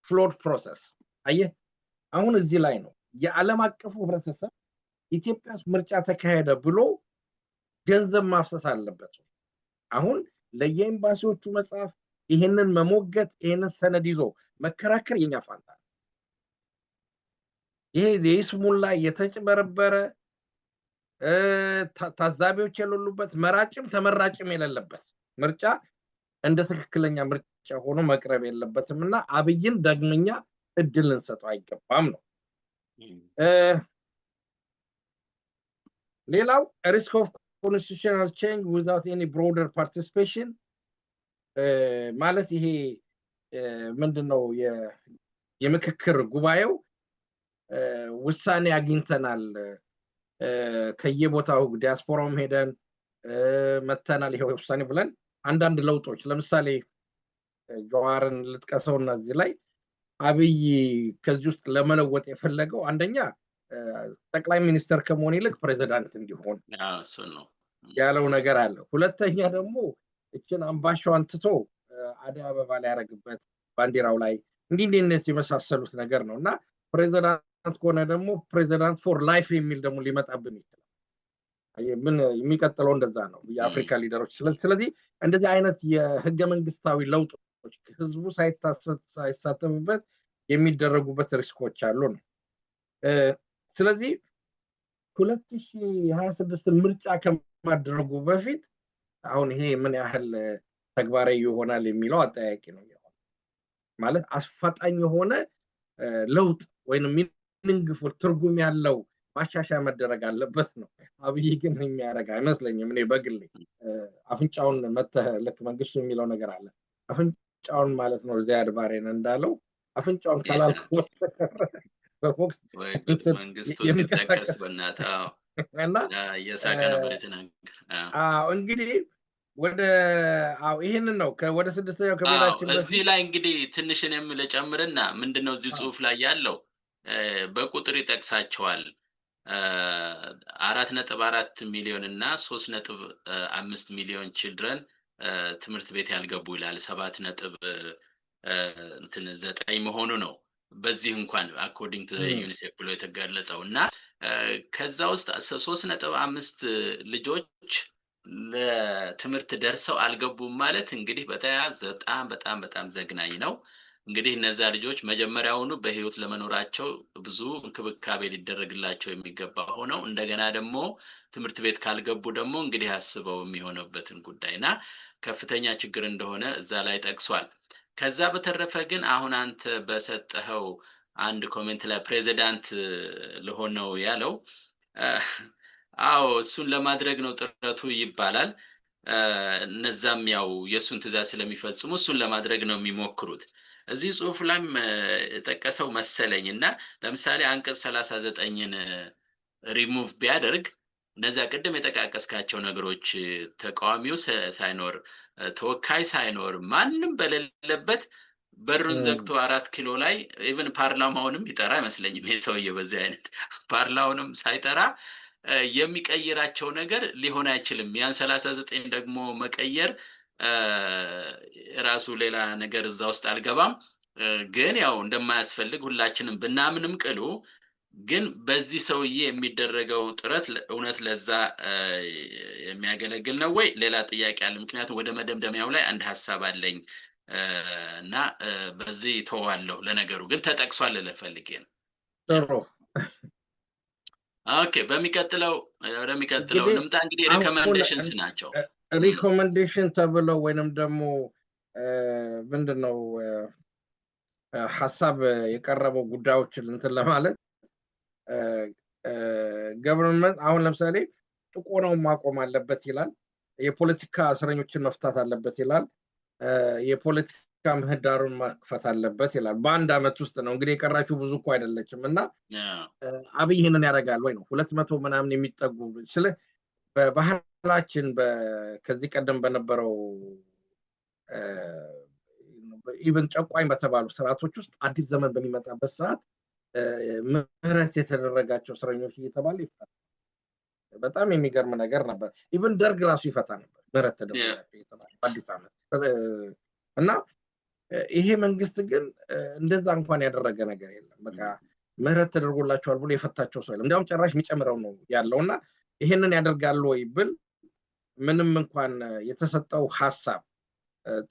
flawed process። አየህ አሁን እዚህ ላይ ነው የዓለም አቀፉ ህብረተሰብ ኢትዮጵያ ምርጫ ተካሄደ ብሎ ገንዘብ ማፍሰስ አለበት። አሁን ለየኤምባሲዎቹ መጻፍ ይሄንን መሞገት ይሄንን ሰነድ ይዞ መከራከር የኛ ፋንታ። ይሄ የስሙላ የተጭበረበረ ታዛቢዎች የሌሉበት መራጭም ተመራጭም የሌለበት ምርጫ እንደ ትክክለኛ ምርጫ ሆኖ መቅረብ የለበትምና አብይን ዳግመኛ እድል ልንሰጠው አይገባም ነው። ሌላው risk of constitutional change without any broader participation ማለት ይሄ ምንድነው የምክክር ጉባኤው ውሳኔ አግኝተናል ከየቦታው ዲያስፖራውም ሄደን መተናል ይሄ ውሳኔ ብለን አንዳንድ ለውጦች ለምሳሌ ጀዋርን ልጥቀሰውና እዚህ ላይ አብይ ከዚህ ውስጥ ለመለወጥ የፈለገው አንደኛ ጠቅላይ ሚኒስተር ከመሆን ይልቅ ፕሬዝዳንት እንዲሆን ያለው ነገር አለ። ሁለተኛ ደግሞ እችን አምባሻዋን ትቶ አደይ አበባ ላይ ያረግበት ባንዲራው ላይ እንዲህ የመሳሰሉት ነገር ነውና ፕሬዝዳንት ከሆነ ደግሞ ፕሬዝዳንት ፎር ላይፍ የሚል ደግሞ ሊመጣብን ይችላል። ምን የሚቀጥለው እንደዛ ነው የአፍሪካ ሊደሮች። ስለዚህ እንደዚህ አይነት የህገ መንግስታዊ ለውጦች ህዝቡ ሳይሳተፍበት የሚደረጉበት ሪስኮች አሉ ነው። ስለዚህ 2026 ምርጫ ከማድረጉ በፊት አሁን ይሄ ምን ያህል ተግባራዊ ይሆናል የሚለው አጠያቂ ነው። ማለት አስፋጣኝ የሆነ ለውጥ ወይንም ሚኒንግፉል ትርጉም ያለው ማሻሻያ መደረግ አለበት ነው። አብይ ግን የሚያደርግ አይመስለኝም። እኔ በግሌ አፍንጫውን መተህ ልክ መንግስቱ የሚለው ነገር አለ። አፍንጫውን ማለት ነው ዚያድ ባሬን እንዳለው አፍንጫውን ካላልኩ በፎክስ መንግስቱ ሲጠቀስ በእናትህ እና የሳቀ ነበር የተናገረ። እንግዲህ ወደ ይሄንን ነው ወደ ስድስተኛው ከመሄዳችን በፊት እዚህ ላይ እንግዲህ ትንሽ እኔም ልጨምርና ምንድነው እዚህ ጽሁፍ ላይ ያለው በቁጥር ይጠቅሳቸዋል 4.4 ሚሊዮን እና 3.5 ሚሊዮን ችልድረን ትምህርት ቤት ያልገቡ ይላል። 7.9 መሆኑ ነው በዚህ እንኳን አኮርዲንግ ቱ ዩኒሴፍ ብሎ የተገለጸው እና ከዛ ውስጥ 3.5 ልጆች ለትምህርት ደርሰው አልገቡም ማለት እንግዲህ በጣም ዘግናኝ ነው። እንግዲህ እነዛ ልጆች መጀመሪያውኑ በህይወት ለመኖራቸው ብዙ እንክብካቤ ሊደረግላቸው የሚገባ ሆነው እንደገና ደግሞ ትምህርት ቤት ካልገቡ ደግሞ እንግዲህ አስበው የሚሆነውበትን ጉዳይና ከፍተኛ ችግር እንደሆነ እዛ ላይ ጠቅሷል። ከዛ በተረፈ ግን አሁን አንተ በሰጠኸው አንድ ኮሜንት ላይ ፕሬዝዳንት ለሆነው ያለው እሱን ለማድረግ ነው ጥረቱ ይባላል። እነዛም ያው የሱን ትዕዛዝ ስለሚፈጽሙ እሱን ለማድረግ ነው የሚሞክሩት። እዚህ ጽሁፍ ላይም ተጠቀሰው መሰለኝና ለምሳሌ አንቀጽ 39ን ሪሙቭ ቢያደርግ እነዛ ቀደም የተቃቀስካቸው ነገሮች ተቃዋሚው ሳይኖር ተወካይ ሳይኖር ማንንም በሌለበት በሩን ዘግቶ 4 ኪሎ ላይ ኢቭን ፓርላማውንም ይጠራ አይመስለኝም ይሄ ሰውዬ በዚህ አይነት ፓርላማውንም ሳይጠራ የሚቀይራቸው ነገር ሊሆን አይችልም። ያን 39 ደግሞ መቀየር ራሱ ሌላ ነገር እዛ ውስጥ አልገባም። ግን ያው እንደማያስፈልግ ሁላችንም ብናምንም ቅሉ ግን በዚህ ሰውዬ የሚደረገው ጥረት እውነት ለዛ የሚያገለግል ነው ወይ ሌላ ጥያቄ አለ። ምክንያቱም ወደ መደምደሚያው ላይ አንድ ሐሳብ አለኝ እና በዚህ ተዋለው ለነገሩ ግን ተጠቅሷል ለፈልጌ ነው። ጥሩ ኦኬ በሚቀጥለው እንምጣ። እንግዲህ ሪኮመንዴሽንስ ናቸው። ሪኮመንዴሽን ተብለው ወይንም ደግሞ ምንድነው ሐሳብ የቀረበው ጉዳዮችን እንትን ለማለት ገቨርንመንት አሁን ለምሳሌ ጭቆናውን ማቆም አለበት ይላል። የፖለቲካ እስረኞችን መፍታት አለበት ይላል። የፖለቲካ ምህዳሩን መክፈት አለበት ይላል። በአንድ አመት ውስጥ ነው እንግዲህ የቀራችሁ ብዙ እኮ አይደለችም እና አብይ ይህንን ያደርጋል ወይ ነው 200 ምናምን የሚጠጉ ስለ በባህላችን ከዚህ ቀደም በነበረው ኢቨን ጨቋኝ በተባሉ ስርዓቶች ውስጥ አዲስ ዘመን በሚመጣበት ሰዓት ምህረት የተደረጋቸው እስረኞች እየተባለ ይፈታል። በጣም የሚገርም ነገር ነበር። ኢቨን ደርግ ራሱ ይፈታ ነበር ምህረት ተደረጋቸው እየተባለ አዲስ አመት እና ይሄ መንግስት ግን እንደዛ እንኳን ያደረገ ነገር የለም። በቃ ምህረት ተደርጎላቸዋል ብሎ የፈታቸው ሰው የለም። እንዲያውም ጭራሽ የሚጨምረው ነው ያለውና ይሄንን ያደርጋሉ ወይ ብል ምንም እንኳን የተሰጠው ሐሳብ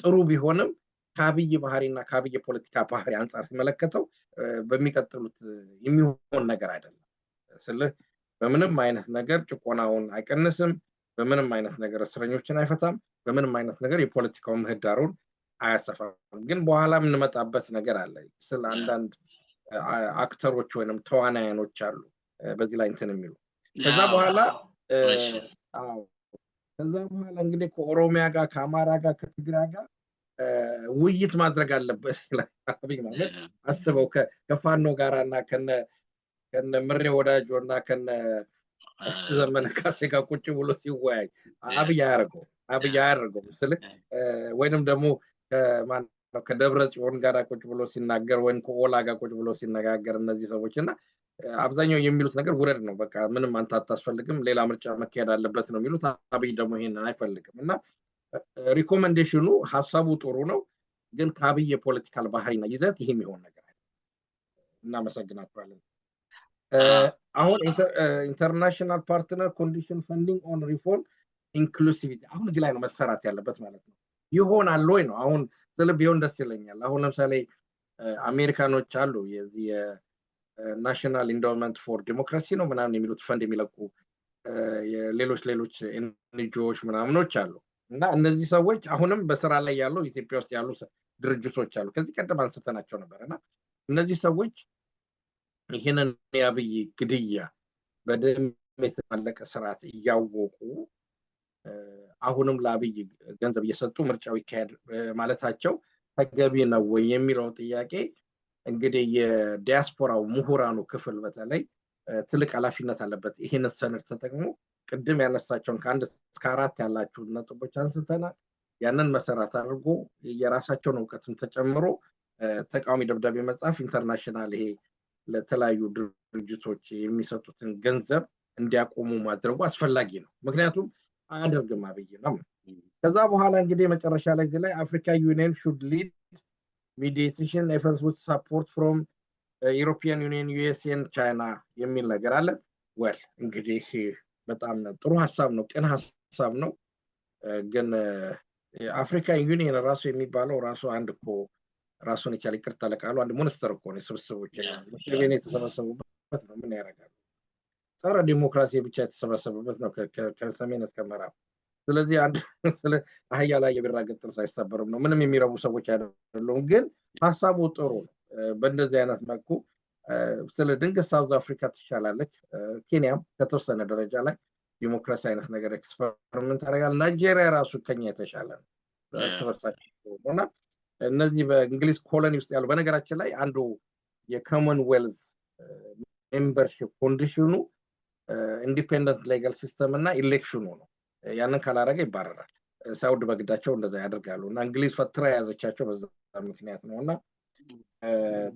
ጥሩ ቢሆንም ከአብይ ባህሪና ከአብይ ፖለቲካ ባህሪ አንፃር ሲመለከተው በሚቀጥሉት የሚሆን ነገር አይደለም። ስለዚህ በምንም አይነት ነገር ጭቆናውን አይቀንስም፣ በምንም አይነት ነገር እስረኞችን አይፈታም፣ በምንም አይነት ነገር የፖለቲካው ምህዳሩን አያሰፋም። ግን በኋላ የምንመጣበት ነገር አለ። ስለ አንዳንድ አክተሮች ወይንም ተዋናያኖች አሉ በዚህ ላይ እንትን የሚሉ ከዛ በኋላ እንግዲህ ከኦሮሚያ ጋር ከአማራ ጋር ከትግራይ ጋር ውይይት ማድረግ አለበት ይላል አብይ። ማለት አስበው ከፋኖ ጋራና ከነ ምሬ ወዳጆና ከነ ዘመነ ካሴ ጋር ቁጭ ብሎ ሲወያይ አብይ አያደርገውም ስልክ ወይንም ደግሞ ከደብረ ጽዮን ጋር ቁጭ ብሎ ሲናገር ወይም ከኦላ ጋር ቁጭ ብሎ ሲነጋገር እነዚህ ሰዎች እና አብዛኛው የሚሉት ነገር ውረድ ነው። በቃ ምንም አንተ አታስፈልግም፣ ሌላ ምርጫ መካሄድ አለበት ነው የሚሉት። አብይ ደግሞ ይሄንን አይፈልግም እና ሪኮመንዴሽኑ ሐሳቡ ጥሩ ነው፣ ግን ከአብይ የፖለቲካል ባህሪና ይዘት ይሄ የሚሆን ነገር አይደለም። እናመሰግናችኋለን። አሁን ኢንተርናሽናል ፓርትነር ኮንዲሽን ፈንዲንግ ኦን ሪፎርም ኢንክሉሲቪቲ አሁን እዚህ ላይ ነው መሰራት ያለበት ማለት ነው። ይሆናል ወይ ነው አሁን ቢሆን ደስ ይለኛል። አሁን ለምሳሌ አሜሪካኖች አሉ የዚህ ናሽናል ኢንዶመንት ፎር ዲሞክራሲ ነው ምናምን የሚሉት ፈንድ የሚለቁ ሌሎች ኤንጂኦዎች ምናምኖች አሉ እና እነዚህ ሰዎች አሁንም በስራ ላይ ያሉ ኢትዮጵያ ውስጥ ያሉ ድርጅቶች አሉ። ከዚህ ቀደም አንስተናቸው ነበር እና እነዚህ ሰዎች ይህንን የአብይ ግድያ በደም የተመለቀ ስርዓት እያወቁ አሁንም ለአብይ ገንዘብ እየሰጡ ምርጫው ይካሄድ ማለታቸው ተገቢ ነው ወይ የሚለው ጥያቄ እንግዲህ የዲያስፖራው ምሁራኑ ክፍል በተለይ ትልቅ ኃላፊነት አለበት። ይህን ሰነድ ተጠቅሞ ቅድም ያነሳቸውን ከ1 እስከ 4 ያላችሁ ነጥቦች አንስተናል። ያንን መሰረት አድርጎ የራሳቸውን እውቀትም ተጨምሮ ተቃዋሚ ደብዳቤ መጻፍ ኢንተርናሽናል ይሄ ለተለያዩ ድርጅቶች የሚሰጡትን ገንዘብ እንዲያቆሙ ማድረጉ አስፈላጊ ነው። ምክንያቱም አያደርግም አብይ ነው። ከዛ በኋላ እንግዲህ መጨረሻ ላይ አፍሪካ ዩኒየን should lead mediation efforts with support from European Union, USA and China የሚል ነገር አለ። ወል እንግዲህ በጣም ጥሩ ሐሳብ ነው፣ ቅን ሐሳብ ነው። ግን አፍሪካ ዩኒየን ራሱ የሚባለው ራሱ አንድ እኮ ራሱን የቻለ ይቅርታ ለቃሉ አንድ ሞንስተር እኮ ነው። ስብስቦች ሙስሊም የተሰበሰቡበት ነው። ምን ያደርጋል? ጸረ ዲሞክራሲ ብቻ የተሰበሰቡበት ነው ከሰሜን እስከ ምዕራብ። ስለዚህ አንድ ስለ አህያ ላይ የቢራገጥ ጥርስ አይሰበርም ነው። ምንም የሚረቡ ሰዎች አይደሉም። ግን ሐሳቡ ጥሩ ነው። በእንደዚህ አይነት መልኩ ስለ ድንገት ሳውዝ አፍሪካ ትሻላለች፣ ኬንያም ከተወሰነ ደረጃ ላይ ዲሞክራሲ አይነት ነገር ኤክስፐሪመንት ያደርጋል። ናይጄሪያ ራሱ ከኛ የተሻለ ነው እርስ በርሳቸው እና እነዚህ በእንግሊዝ ኮሎኒ ውስጥ ያሉ በነገራችን ላይ አንዱ የኮመንዌልዝ ሜምበርሺፕ ኮንዲሽኑ ኢንዲፔንደንት ሌጋል ሲስተም እና ኢሌክሽኑ ነው። ያንን ካላረገ ይባረራል። ሳውድ በግዳቸው እንደዛ ያደርጋሉ እና እንግሊዝ ፈትራ የያዘቻቸው በዛ ምክንያት ነው እና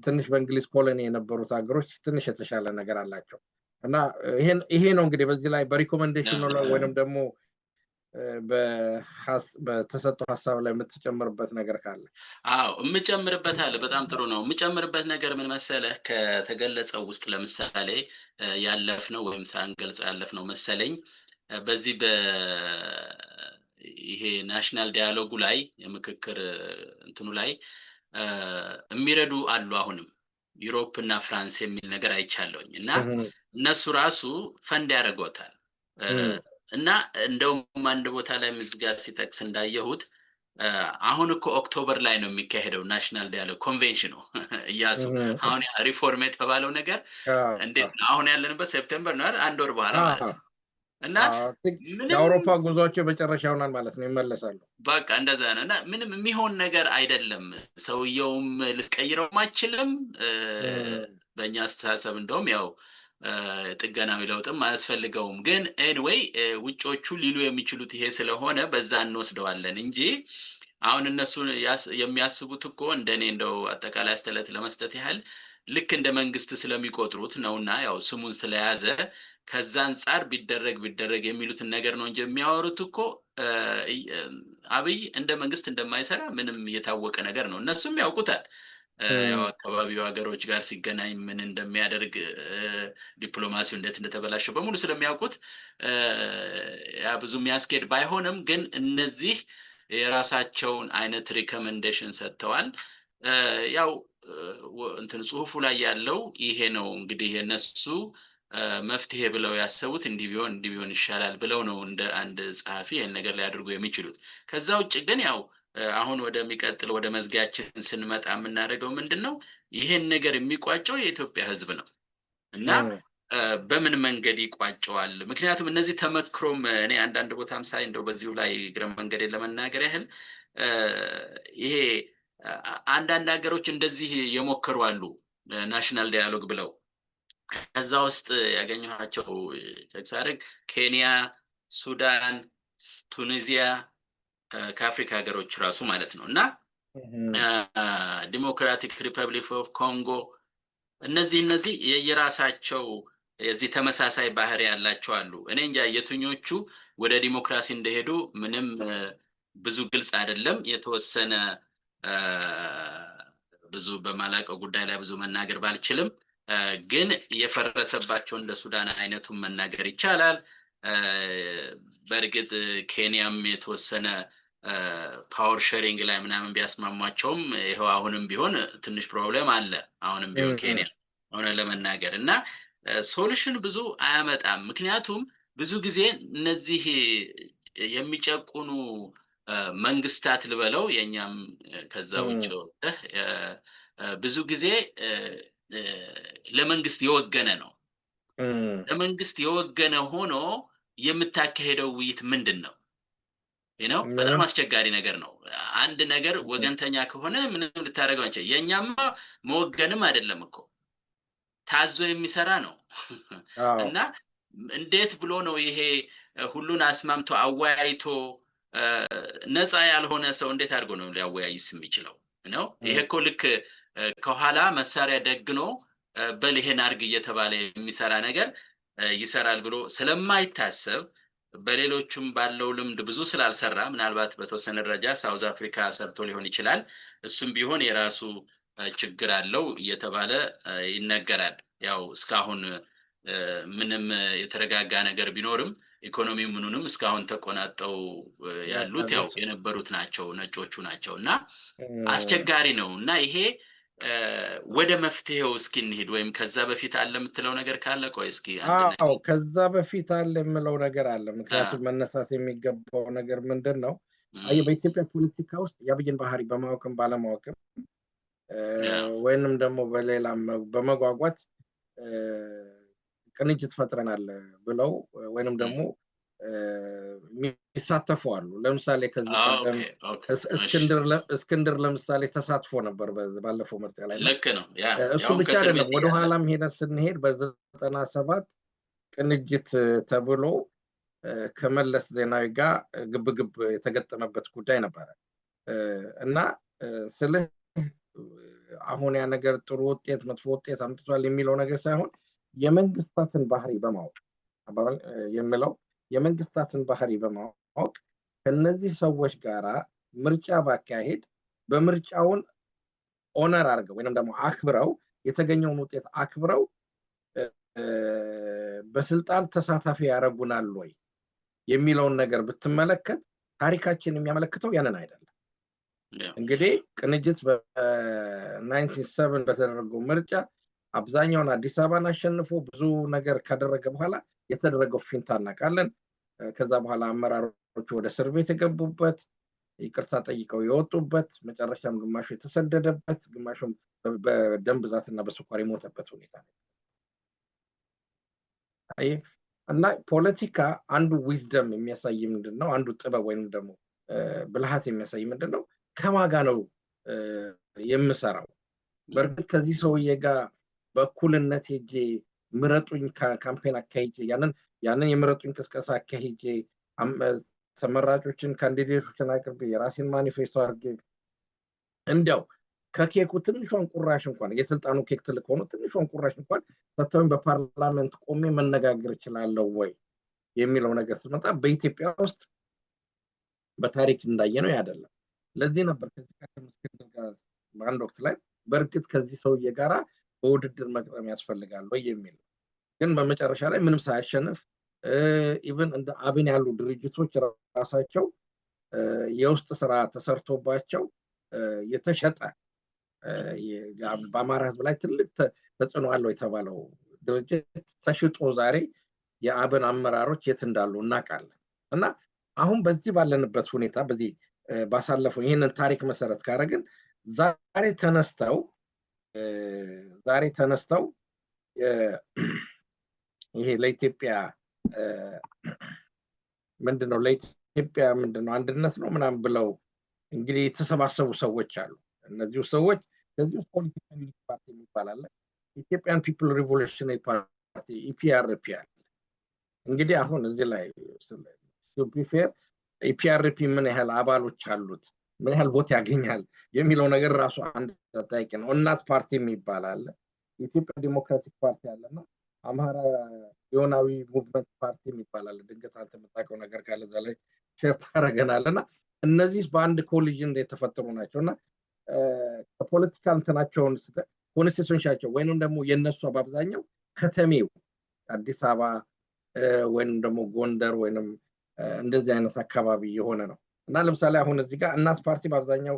ትንሽ በእንግሊዝ ኮሎኒ የነበሩት ሀገሮች ትንሽ የተሻለ ነገር አላቸው እና ይሄ ነው እንግዲህ በዚህ ላይ በሪኮመንዴሽኑ ላይ ወይንም ደግሞ በተሰጠው ሐሳብ ላይ የምትጨምርበት ነገር ካለ? አዎ የምጨምርበት አለ። በጣም ጥሩ ነው። የምጨምርበት ነገር ምን መሰለህ? ከተገለጸው ውስጥ ለምሳሌ ያለፍነው ወይም ሳንገልጽ ያለፍነው መሰለኝ በዚህ ይሄ ናሽናል ዳያሎጉ ላይ የምክክር እንትኑ ላይ የሚረዱ አሉ። አሁንም ዩሮፕ እና ፍራንስ የሚል ነገር አይቻለውኝ እና እነሱ ራሱ ፈንድ ያደርገውታል እና እንደውም አንድ ቦታ ላይ ምዝጋር ሲጠቅስ እንዳየሁት አሁን እኮ ኦክቶበር ላይ ነው የሚካሄደው ናሽናል ዳያሎግ ኮንቬንሽኑ እያሱ አሁን ሪፎርም የተባለው ነገር እንዴት ነው? አሁን ያለንበት ሴፕቴምበር ነው አይደል? አንድ ወር በኋላ ማለት ነው። እና ምንም የአውሮፓ ጉዟቸው መጨረሻ ይሆናል ማለት ነው፣ ይመለሳሉ። በቃ እንደዛ ነው። እና ምንም የሚሆን ነገር አይደለም። ሰውየውም ልትቀይረውም አይችልም። በእኛ አስተሳሰብ እንደውም ያው ጥገናዊ ለውጥም አያስፈልገውም። ግን ኤኒዌይ ውጮቹ ሊሉ የሚችሉት ይሄ ስለሆነ በዛ እንወስደዋለን እንጂ አሁን እነሱ የሚያስቡት እኮ እንደኔ እንደው አጠቃላይ አስተያየት ለመስጠት ያህል ልክ እንደ መንግስት ስለሚቆጥሩት ነውና ያው ስሙን ስለያዘ ከዛ አንጻር ቢደረግ የሚሉትን ነገር ነው እንጂ የሚያወሩት እኮ አብይ እንደ መንግስት እንደማይሰራ ምንም የታወቀ ነገር ነው። እነሱም ያውቁታል። ያው አካባቢው ሀገሮች ጋር ሲገናኝ ምን እንደሚያደርግ ዲፕሎማሲው እንዴት እንደተበላሸው በሙሉ ስለሚያውቁት ያ ብዙ የሚያስኬድ ባይሆንም ግን እነዚህ የራሳቸውን አይነት ሪኮመንዴሽን ሰጥተዋል። ያው እንትን ጽሁፉ ላይ ያለው ይሄ ነው እንግዲህ የነሱ መፍትሄ ብለው ያሰቡት እንዲህ ቢሆን ይሻላል ብለው ነው እንደ አንድ ጸሐፊ ይሄን ነገር ሊያደርጉ የሚችሉት። ከዛ ውጭ ግን ያው አሁን ወደሚቀጥለው ወደ መዝጊያችን ስንመጣ የምናደርገው ምንድነው ይሄን ነገር የሚቋጨው የኢትዮጵያ ሕዝብ ነው እና በምን መንገድ ይቋጨዋል? ምክንያቱም እነዚህ ተመክሮም እኔ አንዳንድ ቦታም ሳይ እንደው በዚሁ ላይ ግረ መንገዴን ለመናገር ያህል ይሄ አንዳንድ ሀገሮች እንደዚህ የሞከሩ አሉ ናሽናል ዳያሎግ ብለው ከዛ ውስጥ ያገኘኋቸው ቼክ ሳደርግ ኬንያ፣ ሱዳን፣ ቱኒዚያ ከአፍሪካ ሀገሮች ራሱ ማለት ነው እና ዲሞክራቲክ ሪፐብሊክ ኦፍ ኮንጎ እነዚህ የየራሳቸው የዚህ ተመሳሳይ ባህሪ ያላቸው አሉ። እኔ እንጃ የትኞቹ ወደ ዲሞክራሲ እንደሄዱ ምንም ብዙ ግልጽ አይደለም። የተወሰነ ብዙ በማላቀው ጉዳይ ላይ ብዙ መናገር ባልችልም ግን የፈረሰባቸው እንደ ሱዳን አይነቱን መናገር ይቻላል። በእርግጥ ኬንያም የተወሰነ ፓወር ሼሪንግ ላይ ምናምን ቢያስማማቸውም ይሄው አሁንም ቢሆን ትንሽ ፕሮብሌም አለ። አሁንም ቢሆን ኬንያ ሆነ ለመናገር እና ሶሉሽን ብዙ አያመጣም። ምክንያቱም ብዙ ጊዜ እነዚህ የሚጨቁኑ መንግስታት ልበለው የኛም ከዛ ውጭ ብዙ ጊዜ ለመንግስት የወገነ ነው። ለመንግስት የወገነ ሆኖ የምታካሄደው ውይይት ምንድነው? ነው በጣም አስቸጋሪ ነገር ነው። አንድ ነገር ወገንተኛ ከሆነ ምንም ልታደርገው አንቺ የኛማ መወገንም አይደለም እኮ ታዞ የሚሰራ ነው። እና እንዴት ብሎ ነው ይሄ ሁሉን አስማምቶ አወያይቶ ነፃ ያልሆነ ሰው እንዴት አድርጎ ነው ሊያወያይስ የሚችለው ነው? ይሄ እኮ ልክ ከኋላ መሳሪያ ደግኖ በልሄን አርግ እየተባለ የሚሰራ ነገር ይሰራል ብሎ ስለማይታሰብ በሌሎችም ባለው ልምድ ብዙ ስላልሰራ ምናልባት በተወሰነ ደረጃ ሳውዝ አፍሪካ ሰርቶ ሊሆን ይችላል። እሱም ቢሆን የራሱ ችግር አለው እየተባለ ይነገራል። ያው እስካሁን ምንም የተረጋጋ ነገር ቢኖርም ኢኮኖሚው ምኑንም እስካሁን ተቆናጠው ያሉት ያው የነበሩት ናቸው ነጮቹ ናቸው እና አስቸጋሪ ነው እና ይሄ ወደ መፍትሄው እስኪ እንሂድ ወይም ከዛ በፊት አለ የምትለው ነገር ካለ ቆይ እስኪ አዎ ከዛ በፊት አለ የምለው ነገር አለ። ምክንያቱም መነሳት የሚገባው ነገር ምንድነው በኢትዮጵያ ፖለቲካ ውስጥ የአብይን ባህሪ በማወቅም ባለማወቅም ወይንም ደግሞ በሌላም በመጓጓት ቅንጅት ፈጥረናል ብለው ወይንም ደግሞ የሚሳተፉ አሉ። ለምሳሌ ከዚህ ቀደም እስክንድር ለምሳሌ ተሳትፎ ነበር ባለፈው ምርጫ ላይ። ልክ ነው። እሱ ብቻ አይደለም፣ ወደ ኋላም ሄደን ስንሄድ በ97 ቅንጅት ተብሎ ከመለስ ዜናዊ ጋር ግብግብ የተገጠመበት ጉዳይ ነበረ እና ስለ አሁን ያ ነገር ጥሩ ውጤት መጥፎ ውጤት አምጥቷል የሚለው ነገር ሳይሆን የመንግስታትን ባህሪ በማወቅ የሚለው የመንግስታትን ባህሪ በማወቅ ከነዚህ ሰዎች ጋራ ምርጫ ባካሄድ በምርጫውን ኦነር አድርገው ወይንም ደግሞ አክብረው የተገኘውን ውጤት አክብረው በስልጣን ተሳታፊ ያደርጉናል ወይ የሚለውን ነገር ብትመለከት ታሪካችን የሚያመለክተው ያንን አይደለም። እንግዲህ ቅንጅት በ97 በተደረገው ምርጫ አብዛኛውን አዲስ አበባን አሸንፎ ብዙ ነገር ካደረገ በኋላ የተደረገው ፊንታ እናውቃለን። ከዛ በኋላ አመራሮቹ ወደ እስር ቤት የገቡበት፣ ይቅርታ ጠይቀው የወጡበት፣ መጨረሻም ግማሹ የተሰደደበት፣ ግማሹም በደም ብዛትና በስኳር የሞተበት ሁኔታ ነው። እና ፖለቲካ አንዱ ዊዝደም የሚያሳይ ምንድነው አንዱ ጥበብ ወይንም ደግሞ ብልሃት የሚያሳይ ምንድነው ከማጋ ነው የምሰራው በርግጥ ከዚህ ሰውዬ ጋር በኩልነት ሄጄ ምረጡኝ ካምፔን አካሂጄ ያንን የምረጡኝ ቅስቀሳ አካሂጄ ተመራጮችን ካንዲዴቶችን አቅርቤ የራሴን ማኒፌስቶ አድርጌ እንደው ከኬኩ ትንሿን ቁራሽ እንኳን የስልጣኑ ኬክ ትልቅ ሆኖ ትንሿን ቁራሽ እንኳን ፈተውን በፓርላመንት ቆሜ መነጋገር እችላለሁ ወይ የሚለው ነገር ሲመጣ በኢትዮጵያ ውስጥ በታሪክ እንዳየነው ያደለም ለዚህ ነበር ከዚህ እስክንድር ጋር በአንድ ወቅት ላይ በርግጥ ከዚህ ሰውዬ ጋራ በውድድር መቅረም ያስፈልጋል ወይ የሚል ግን በመጨረሻ ላይ ምንም ሳያሸንፍ ኢቭን እንደ አብን ያሉ ድርጅቶች ራሳቸው የውስጥ ስራ ተሰርቶባቸው የተሸጠ በአማራ ህዝብ ላይ ትልቅ ተጽዕኖ አለው የተባለው ድርጅት ተሽጦ ዛሬ የአብን አመራሮች የት እንዳሉ እናውቃለን እና አሁን በዚህ ባለንበት ሁኔታ በዚህ ባሳለፈው ይሄንን ታሪክ መሰረት ካረግን ዛሬ ተነስተው ይሄ ለኢትዮጵያ ምንድነው ለኢትዮጵያ ምንድነው አንድነት ነው ምናምን ብለው እንግዲህ የተሰባሰቡ ሰዎች አሉ እነዚህ ሰዎች ከዚህ ፖለቲካል ፓርቲ ይባላል ኢትዮጵያን ፒፕል ሪቮሉሽነሪ ፓርቲ ኢፒአርፒ አለ እንግዲህ አሁን እዚህ ላይ ፕሪፌር ኢፒአርፒ ምን ያህል አባሎች አሉት ምን ያህል ቦት ያገኛል የሚለው ነገር ራሱ አንድ ተጠያቂ ነው እናት ፓርቲ ይባላል ኢትዮጵያ ዲሞክራቲክ ፓርቲ አለና አማራ ዮናዊ ሙቭመንት ፓርቲ ይባላል ድንገት አንተ የምታውቀው ነገር ካለ እዛ ላይ ሼር ታደርገናለና እነዚህ በአንድ ኮሊዥን የተፈጠሩ ናቸውና ከፖለቲካል እንትናቸውን ኮንስቲቱሽናቸው ወይንም ደግሞ የነሱ በአብዛኛው ከተሜው አዲስ አበባ ወይንም ደግሞ ጎንደር ወይንም እንደዚህ አይነት አካባቢ የሆነ ነው እና ለምሳሌ አሁን እዚህ ጋር እናት ፓርቲ በአብዛኛው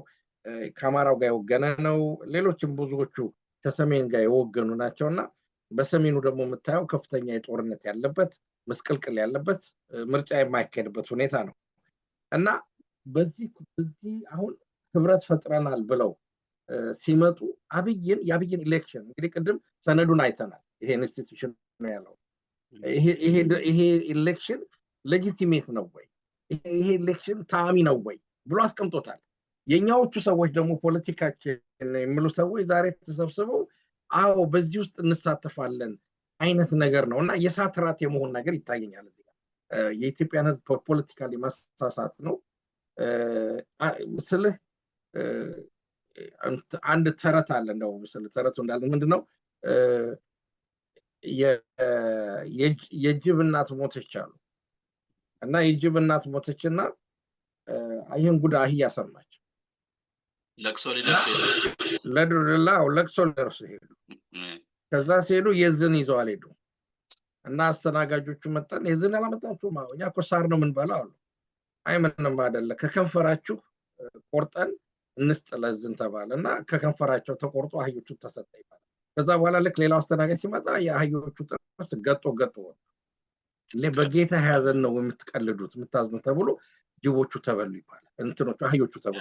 ከአማራው ጋር የወገነ ነው ሌሎችም ብዙዎቹ ከሰሜን ጋር የወገኑ ናቸውና በሰሜኑ ደግሞ የምታየው ከፍተኛ የጦርነት ያለበት መስቀልቅል ያለበት ምርጫ የማይካሄድበት ሁኔታ ነው እና በዚህ አሁን ህብረት ፈጥረናል ብለው ሲመጡ የአብይን ኢሌክሽን እንግዲህ ቅድም ሰነዱን አይተናል ይሄ ኢንስቲትዩሽን ነው ያለው ይሄ ኢሌክሽን ሌጂቲሜት ነው ወይ ይሄ ኢሌክሽን ታሚ ነው ወይ ብሎ አስቀምጦታል የኛዎቹ ሰዎች ደግሞ ፖለቲካችን የሚሉ ሰዎች ዛሬ ተሰብስበው አዎ በዚህ ውስጥ እንሳተፋለን አይነት ነገር ነውና የሳትራት የመሆን ነገር ይታየኛል እዚህ ጋር የኢትዮጵያን ፖለቲካሊ ማሳሳት ነው ስለ አንድ ተረት አለ ነው ስለ ተረቱ እንዳለ ምንድነው የጅብ እናት ሞተች አሉ እና የጅብ እናት ሞተችና አይን ጉዳ አህያ ሰማች ለቅሶ ሊደርስ ለቅሶ ሊደርስ ሄዱ ከዛ ሲሄዱ የዝን ይዘው አልሄዱ እና አስተናጋጆቹ መጣን የዝን አላመጣችሁም እኛ እኮ ሳር ነው የምንበላው አሉ አይ ምንም አይደለ ከከንፈራችሁ ቆርጠን እንስጥ ለዝን ተባለና ከከንፈራቸው ተቆርጦ አህዮቹ ተሰጠ ይባላል ከዛ በኋላ ልክ ሌላው አስተናጋጅ ሲመጣ የአህዮቹ ጥርስ ገጦ እኔ በጌታ ያዘን ነው የምትቀልዱት የምታዝኑ ተብሎ ጅቦቹ ተበሉ ይባላል እንትኖቹ አህዮቹ ተበሉ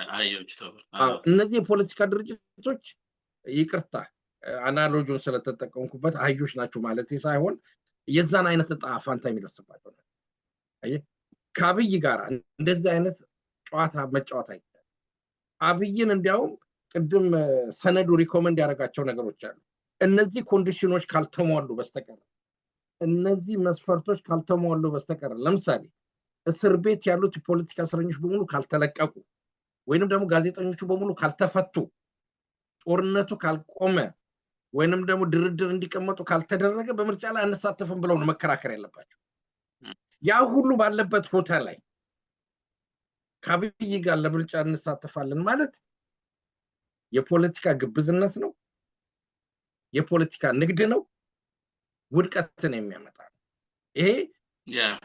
እነዚህ የፖለቲካ ድርጅቶች ይቅርታ አናሎጂውን ስለተጠቀምኩበት አህዮች ናቸው ማለት ሳይሆን የዛን አይነት ዕጣ ፋንታ የሚደርስባቸው ከአብይ ጋር እንደዚህ አይነት ጨዋታ መጫወት አይቻልም አብይን እንዲያውም ቅድም ሰነዱ ሪኮመንድ ያደረጋቸው ነገሮች አሉ እነዚህ ኮንዲሽኖች ካልተሟሉ በስተቀር እነዚህ መስፈርቶች ካልተሟሉ በስተቀር ለምሳሌ እስር ቤት ያሉት ፖለቲካ እስረኞች በሙሉ ካልተለቀቁ ወይንም ደግሞ ጋዜጠኞቹ በሙሉ ካልተፈቱ ጦርነቱ ካልቆመ ወይንም ደግሞ ድርድር እንዲቀመጡ ካልተደረገ በምርጫ ላይ አንሳተፍም ብለው ነው መከራከር ያለባቸው ያ ሁሉ ባለበት ቦታ ላይ ከአብይ ጋር ለምርጫ እንሳተፋለን ማለት የፖለቲካ ግብዝነት ነው የፖለቲካ ንግድ ነው ውድቀትን የሚያመጣ ይሄ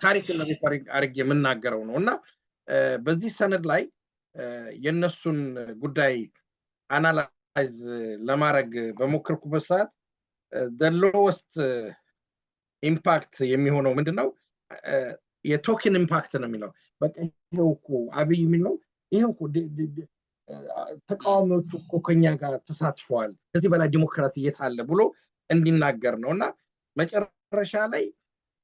ታሪክን ሪፈሪንግ አድርጌ የምናገረው ነውና በዚህ ሰነድ ላይ የነሱን ጉዳይ አናላይዝ ለማድረግ በሞከርኩበት ሰዓት the lowest impact የሚሆነው ምንድነው የቶክን ኢምፓክት ነው የሚለው በቃ ይሄው እኮ አብይ የሚለው ይሄው እኮ ተቃዋሚዎቹ እኮ ከኛ ጋር ተሳትፈዋል ከዚህ በላይ ዲሞክራሲ የታለ ብሎ እንዲናገር ነውና መጨረሻ ላይ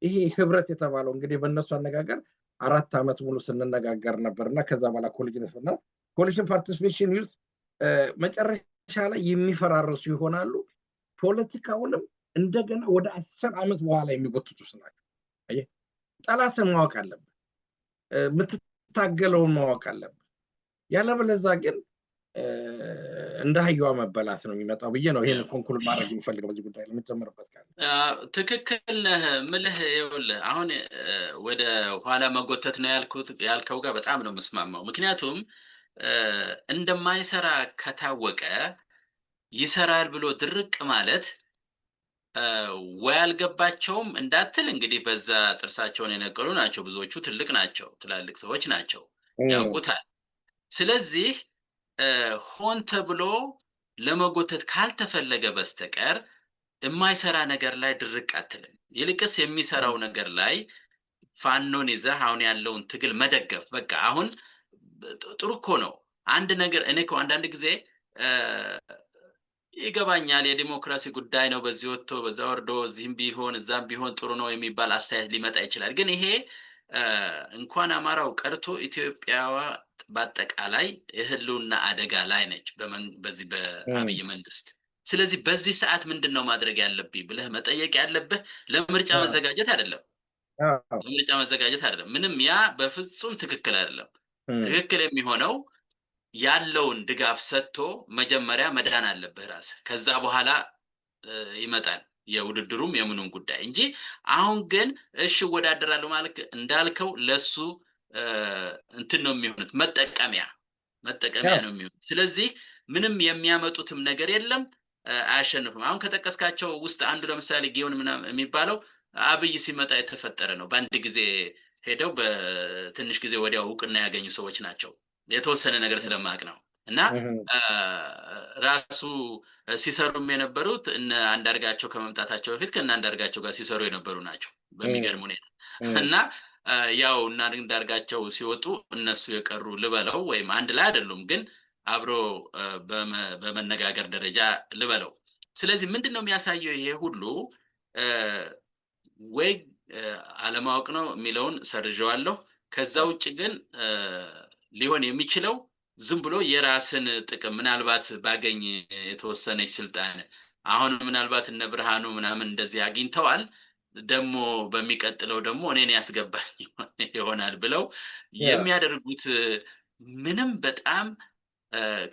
ይሄ ህብረት የተባለው እንግዲህ በእነሱ አነጋገር 4 ዓመት ሙሉ ስንነጋገር ነበርና ከዛ በኋላ ኮሊሽን ፓርቲሲፔሽን ዩዝ መጨረሻ ላይ የሚፈራረሱ ይሆናሉ። ፖለቲካውንም እንደገና ወደ 10 ዓመት በኋላ የሚጎትቱት ናቸው። አየህ፣ ጠላትን ማወቅ አለብን፣ የምትታገለውን ማወቅ አለብን። ያለበለዚያ ግን እንደ አህያዋ መበላት ነው የሚመጣው ብዬ ነው ይሄን ኮንክሉድ ማድረግ የምፈልገው በዚህ ጉዳይ ላይ የምትጨምርበት ካለ። ትክክል ነህ ምልህ። ይኸውልህ አሁን ወደ ኋላ መጎተት ነው ያልከው ጋር በጣም ነው የምስማማው። ምክንያቱም እንደማይሰራ ከታወቀ ይሰራል ብሎ ድርቅ ማለት ወይ አልገባቸውም እንዳትል እንግዲህ በዛ ጥርሳቸውን የነቀሉ ናቸው ብዙዎቹ። ትልቅ ናቸው፣ ትላልቅ ሰዎች ናቸው፣ ያውቁታል። ስለዚህ ሆን ተብሎ ለመጎተት ካልተፈለገ በስተቀር የማይሰራ ነገር ላይ ድርቅ አትልም። ይልቅስ የሚሰራው ነገር ላይ ፋኖን ይዘህ አሁን ያለውን ትግል መደገፍ። በቃ አሁን ጥሩ እኮ ነው አንድ ነገር። እኔ እኮ አንዳንድ ጊዜ ይገባኛል የዲሞክራሲ ጉዳይ ነው፣ በዚህ ወጥቶ በዛ ወርዶ እዚህም ቢሆን እዛም ቢሆን ጥሩ ነው የሚባል አስተያየት ሊመጣ ይችላል። ግን ይሄ እንኳን አማራው ቀርቶ ኢትዮጵያዋ በአጠቃላይ የህልውና አደጋ ላይ ነች በዚህ በአብይ መንግስት። ስለዚህ በዚህ ሰዓት ምንድነው ማድረግ ያለብኝ ብለህ መጠየቅ ያለብህ ለምርጫ መዘጋጀት አይደለም። ለምርጫ መዘጋጀት አይደለም። ምንም ያ በፍጹም ትክክል አይደለም። ትክክል የሚሆነው ያለውን ድጋፍ ሰጥቶ መጀመሪያ መዳን አለብህ ራስህ። ከዛ በኋላ ይመጣል የውድድሩም የምኑን ጉዳይ እንጂ አሁን ግን እሺ ወዳደራለሁ ማለት እንዳልከው ለሱ እንትን ነው የሚሆኑት፣ መጠቀሚያ ነው የሚሆኑት። ስለዚህ ምንም የሚያመጡትም ነገር የለም፣ አያሸንፉም። አሁን ከጠቀስካቸው ውስጥ አንዱ ለምሳሌ ጊዮን ምናምን የሚባለው አብይ ሲመጣ የተፈጠረ ነው። በአንድ ጊዜ ሄደው በትንሽ ጊዜ ወዲያው እውቅና ያገኙ ሰዎች ናቸው። የተወሰነ ነገር ስለማቅ ነው። እና ራሱ ሲሰሩም የነበሩት እነ አንዳርጋቸው ከመምጣታቸው በፊት ከእነ አንዳርጋቸው ጋር ሲሰሩ የነበሩ ናቸው በሚገርም ሁኔታ። እና ያው እና አንዳርጋቸው ሲወጡ እነሱ የቀሩ ልበለው ወይም አንድ ላይ አይደሉም፣ ግን አብሮ በመነጋገር ደረጃ ልበለው። ስለዚህ ምንድነው የሚያሳየው ይሄ ሁሉ ወይ አለማወቅ ነው የሚለውን ሰርጀዋለሁ። ከዛ ውጭ ግን ሊሆን የሚችለው ዝም ብሎ የራስን ጥቅም ምናልባት ባገኝ የተወሰነች ስልጣን አሁን ምናልባት እነ ብርሃኑ ምናምን እንደዚህ አግኝተዋል፣ ደግሞ በሚቀጥለው ደግሞ እኔን ያስገባኝ ይሆናል ብለው የሚያደርጉት ምንም በጣም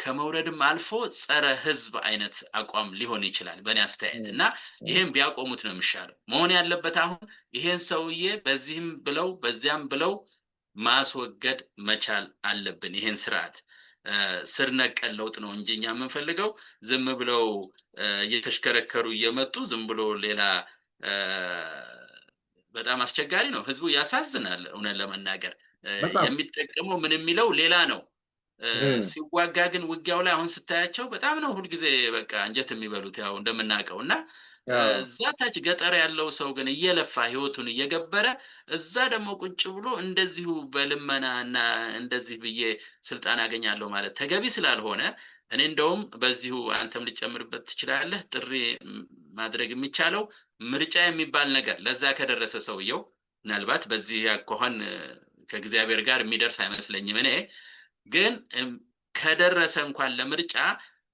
ከመውረድም አልፎ ጸረ ህዝብ አይነት አቋም ሊሆን ይችላል በእኔ አስተያየት። እና ይሄን ቢያቆሙት ነው የሚሻለው። መሆን ያለበት አሁን ይሄን ሰውዬ በዚህም ብለው በዚያም ብለው ማስወገድ መቻል አለብን። ይሄን ስርዓት ስር ነቀል ለውጥ ነው እንጂ እኛ የምንፈልገው ዝም ብለው እየተሽከረከሩ እየመጡ ዝም ብሎ ሌላ በጣም አስቸጋሪ ነው። ህዝቡ ያሳዝናል። እውነት ለመናገር የሚጠቀመው ምን የሚለው ሌላ ነው። ሲዋጋ ግን ውጊያው ላይ አሁን ስታያቸው በጣም ነው ሁልጊዜ በቃ እንጀት የሚበሉት ያው እንደምናውቀው። እና እዛ ታች ገጠር ያለው ሰው ግን እየለፋ ህይወቱን እየገበረ እዛ ደግሞ ቁጭ ብሎ እንደዚሁ በልመና እና እንደዚህ ብዬ ስልጣን አገኛለሁ ማለት ተገቢ ስላልሆነ እኔ እንደውም በዚሁ አንተም ልጨምርበት ትችላለህ፣ ጥሪ ማድረግ የሚቻለው ምርጫ የሚባል ነገር ለዛ ከደረሰ ሰውየው ምናልባት በዚህ ያኳኋን ከእግዚአብሔር ጋር የሚደርስ አይመስለኝም። እኔ ግን ከደረሰ እንኳን ለምርጫ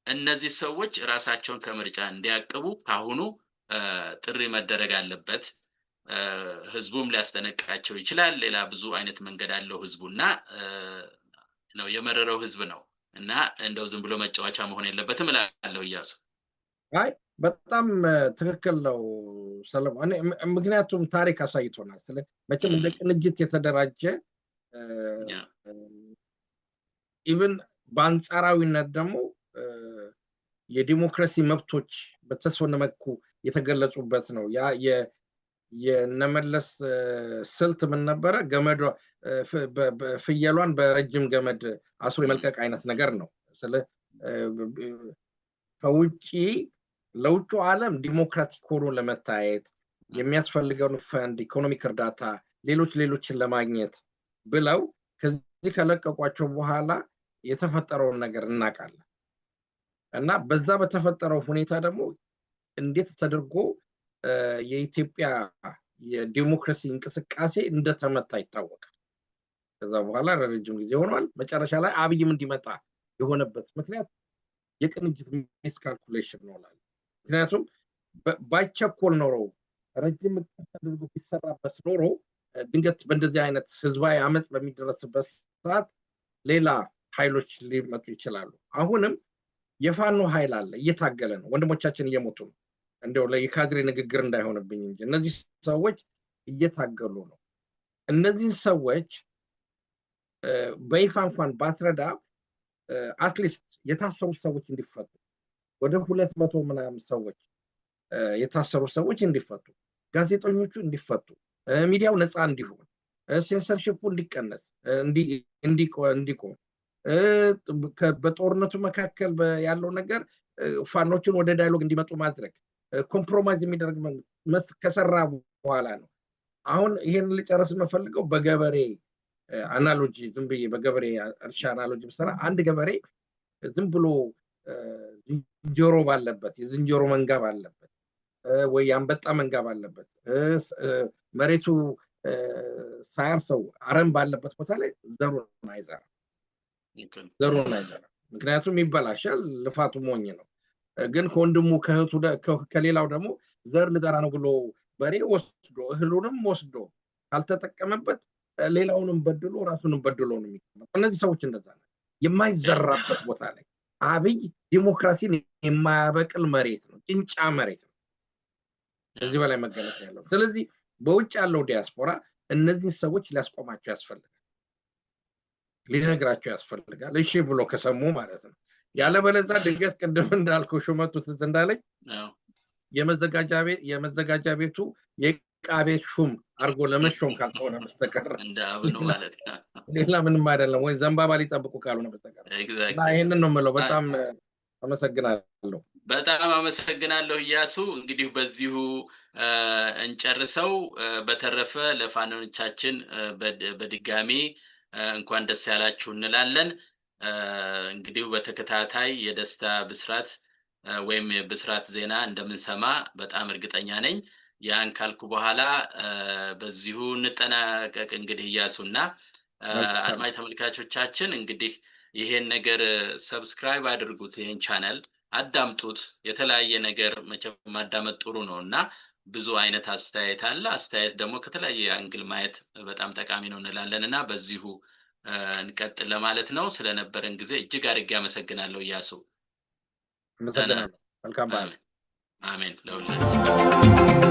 እነዚህ ሰዎች ራሳቸውን ከምርጫ እንዲያቅቡ ካሁኑ ጥሪ መደረግ አለበት። ህዝቡም ሊያስጠነቅቃቸው ይችላል። ሌላ ብዙ አይነት መንገድ አለው ህዝቡና ነው የመረረው ህዝብ ነው። እና እንደው ዝም ብሎ መጫወቻ መሆን የለበትም እላለሁ። እያሱ አይ በጣም ትክክል ነው ሰለሞን። ምክንያቱም ታሪክ አሳይቶናል። መቼም እንደ ቅንጅት የተደራጀ ኢቭን በአንጻራዊነት ደግሞ የዲሞክራሲ መብቶች በተወሰነ መልኩ የተገለጹበት ነው። ያ የነመለስ ስልት ምን ነበረ? ገመዷ ፍየሏን በረጅም ገመድ አስሮ የመልቀቅ አይነት ነገር ነው። ከውጪ ለውጩ ዓለም ዲሞክራቲክ ሆኖ ለመታየት የሚያስፈልገውን ፈንድ፣ ኢኮኖሚክ እርዳታ፣ ሌሎችን ለማግኘት ብለው ከዚህ ከለቀቋቸው በኋላ የተፈጠረውን ነገር እናውቃለን። እና በዛ በተፈጠረው ሁኔታ ደግሞ እንዴት ተደርጎ የኢትዮጵያ የዲሞክራሲ እንቅስቃሴ እንደተመታ ይታወቃል። ከዛ በኋላ ረጅም ጊዜ ሆኗል። መጨረሻ ላይ አብይም እንዲመጣ የሆነበት ምክንያት የቅንጅት ሚስካልኩሌሽን ነው ማለት። ምክንያቱም ባይቸኮል ኖሮ ረጅም ተደርጎ ቢሰራበት ኖሮ ድንገት በእንደዚህ አይነት ህዝባዊ አመጽ በሚደረስበት ሰዓት ሌላ ኃይሎች ሊመጡ ይችላሉ። አሁንም የፋኖ ኃይል አለ፣ እየታገለ ነው። ወንድሞቻችን እየሞቱ ነው። እንደው ለካድሬ ንግግር እንዳይሆንብኝ እንጂ እነዚህ ሰዎች እየታገሉ ነው። እነዚህ ሰዎች በይፋ እንኳን ባትረዳ አትሊስት የታሰሩ ሰዎች እንዲፈቱ፣ ወደ 200 ምናምን ሰዎች የታሰሩ ሰዎች እንዲፈቱ፣ ጋዜጠኞቹ እንዲፈቱ፣ ሚዲያው ነፃ እንዲሆን፣ ሴንሰርሺፑ እንዲቀነስ እንዲቆም፣ በጦርነቱ መካከል ያለው ነገር ፋኖችን ወደ ዳያሎግ እንዲመጡ ማድረግ፣ ኮምፕሮማይዝ የሚደረግ ከሰራ በኋላ ነው። አሁን ይሄን ልጨርስ የምፈልገው በገበሬ አናሎጂ ዝም ብዬ በገበሬ እርሻ አናሎጂ ብሰራ አንድ ገበሬ ዝም ብሎ ዝንጀሮ ባለበት የዝንጀሮ መንጋ ባለበት ወይ አንበጣ መንጋ ባለበት መሬቱ ሳያርሰው አረም ባለበት ቦታ ላይ ዘሩን አይዘራም። ምክንያቱም ይበላሻል፣ ልፋቱ ሞኝ ነው። ግን ከወንድሙ ከእህቱ ከሌላው ደግሞ ዘር ልዘራ ነው ብሎ በሬ ወስዶ እህሉንም ወስዶ ካልተጠቀመበት ሌላውንም በድሎ ራሱንም በድሎ ነው የሚቀመጥ። እነዚህ ሰዎች እንደዛ ነው። የማይዘራበት ቦታ ላይ አብይ ዲሞክራሲን የማያበቅል መሬት ነው፣ ጭንጫ መሬት ነው። ከዚህ በላይ መገለጽ ያለው። ስለዚህ በውጭ ያለው ዲያስፖራ እነዚህ ሰዎች ሊያስቆማቸው ያስፈልጋል፣ ሊነግራቸው ያስፈልጋል። እሺ ብሎ ከሰሙ ማለት ነው። ያለበለዛ ድንገት ቅድም እንዳልከው ሹመቱ ትዝ እንዳለኝ የመዘጋጃ ቤቱ የዕቃ ቤት ሹም አድርጎ ለመሾም ካልሆነ በስተቀር ሌላ ምንም አይደለም። ወይ ዘንባባ ሊጠብቁ ካልሆነ በስተቀር እና ይሄንን ነው የምለው። በጣም አመሰግናለሁ። በጣም አመሰግናለሁ እያሱ። እንግዲህ በዚሁ እንጨርሰው። በተረፈ ለፋኖቻችን በድጋሚ እንኳን ደስ ያላችሁ እንላለን። እንግዲህ በተከታታይ የደስታ ብስራት ወይም የብስራት ዜና እንደምንሰማ በጣም እርግጠኛ ነኝ። ያን ካልኩ በኋላ በዚሁ እንጠናቀቅ። እንግዲህ እያሱና አድማጭ ተመልካቾቻችን እንግዲህ ይሄን ነገር ሰብስክራይብ አድርጉት፣ ይሄን ቻናል አዳምጡት። የተለያየ ነገር መቼም ማዳመጥ ጥሩ ነውና ብዙ አይነት አስተያየት አለ። አስተያየት ደግሞ ከተለያየ አንግል ማየት በጣም ጠቃሚ ነው እንላለንና በዚሁ እንቀጥል ለማለት ነው። ስለነበረን ጊዜ እጅግ አድርጌ አመሰግናለሁ እያሱ። አመሰግናለሁ። መልካም በዓል። አሜን ለሁላችን።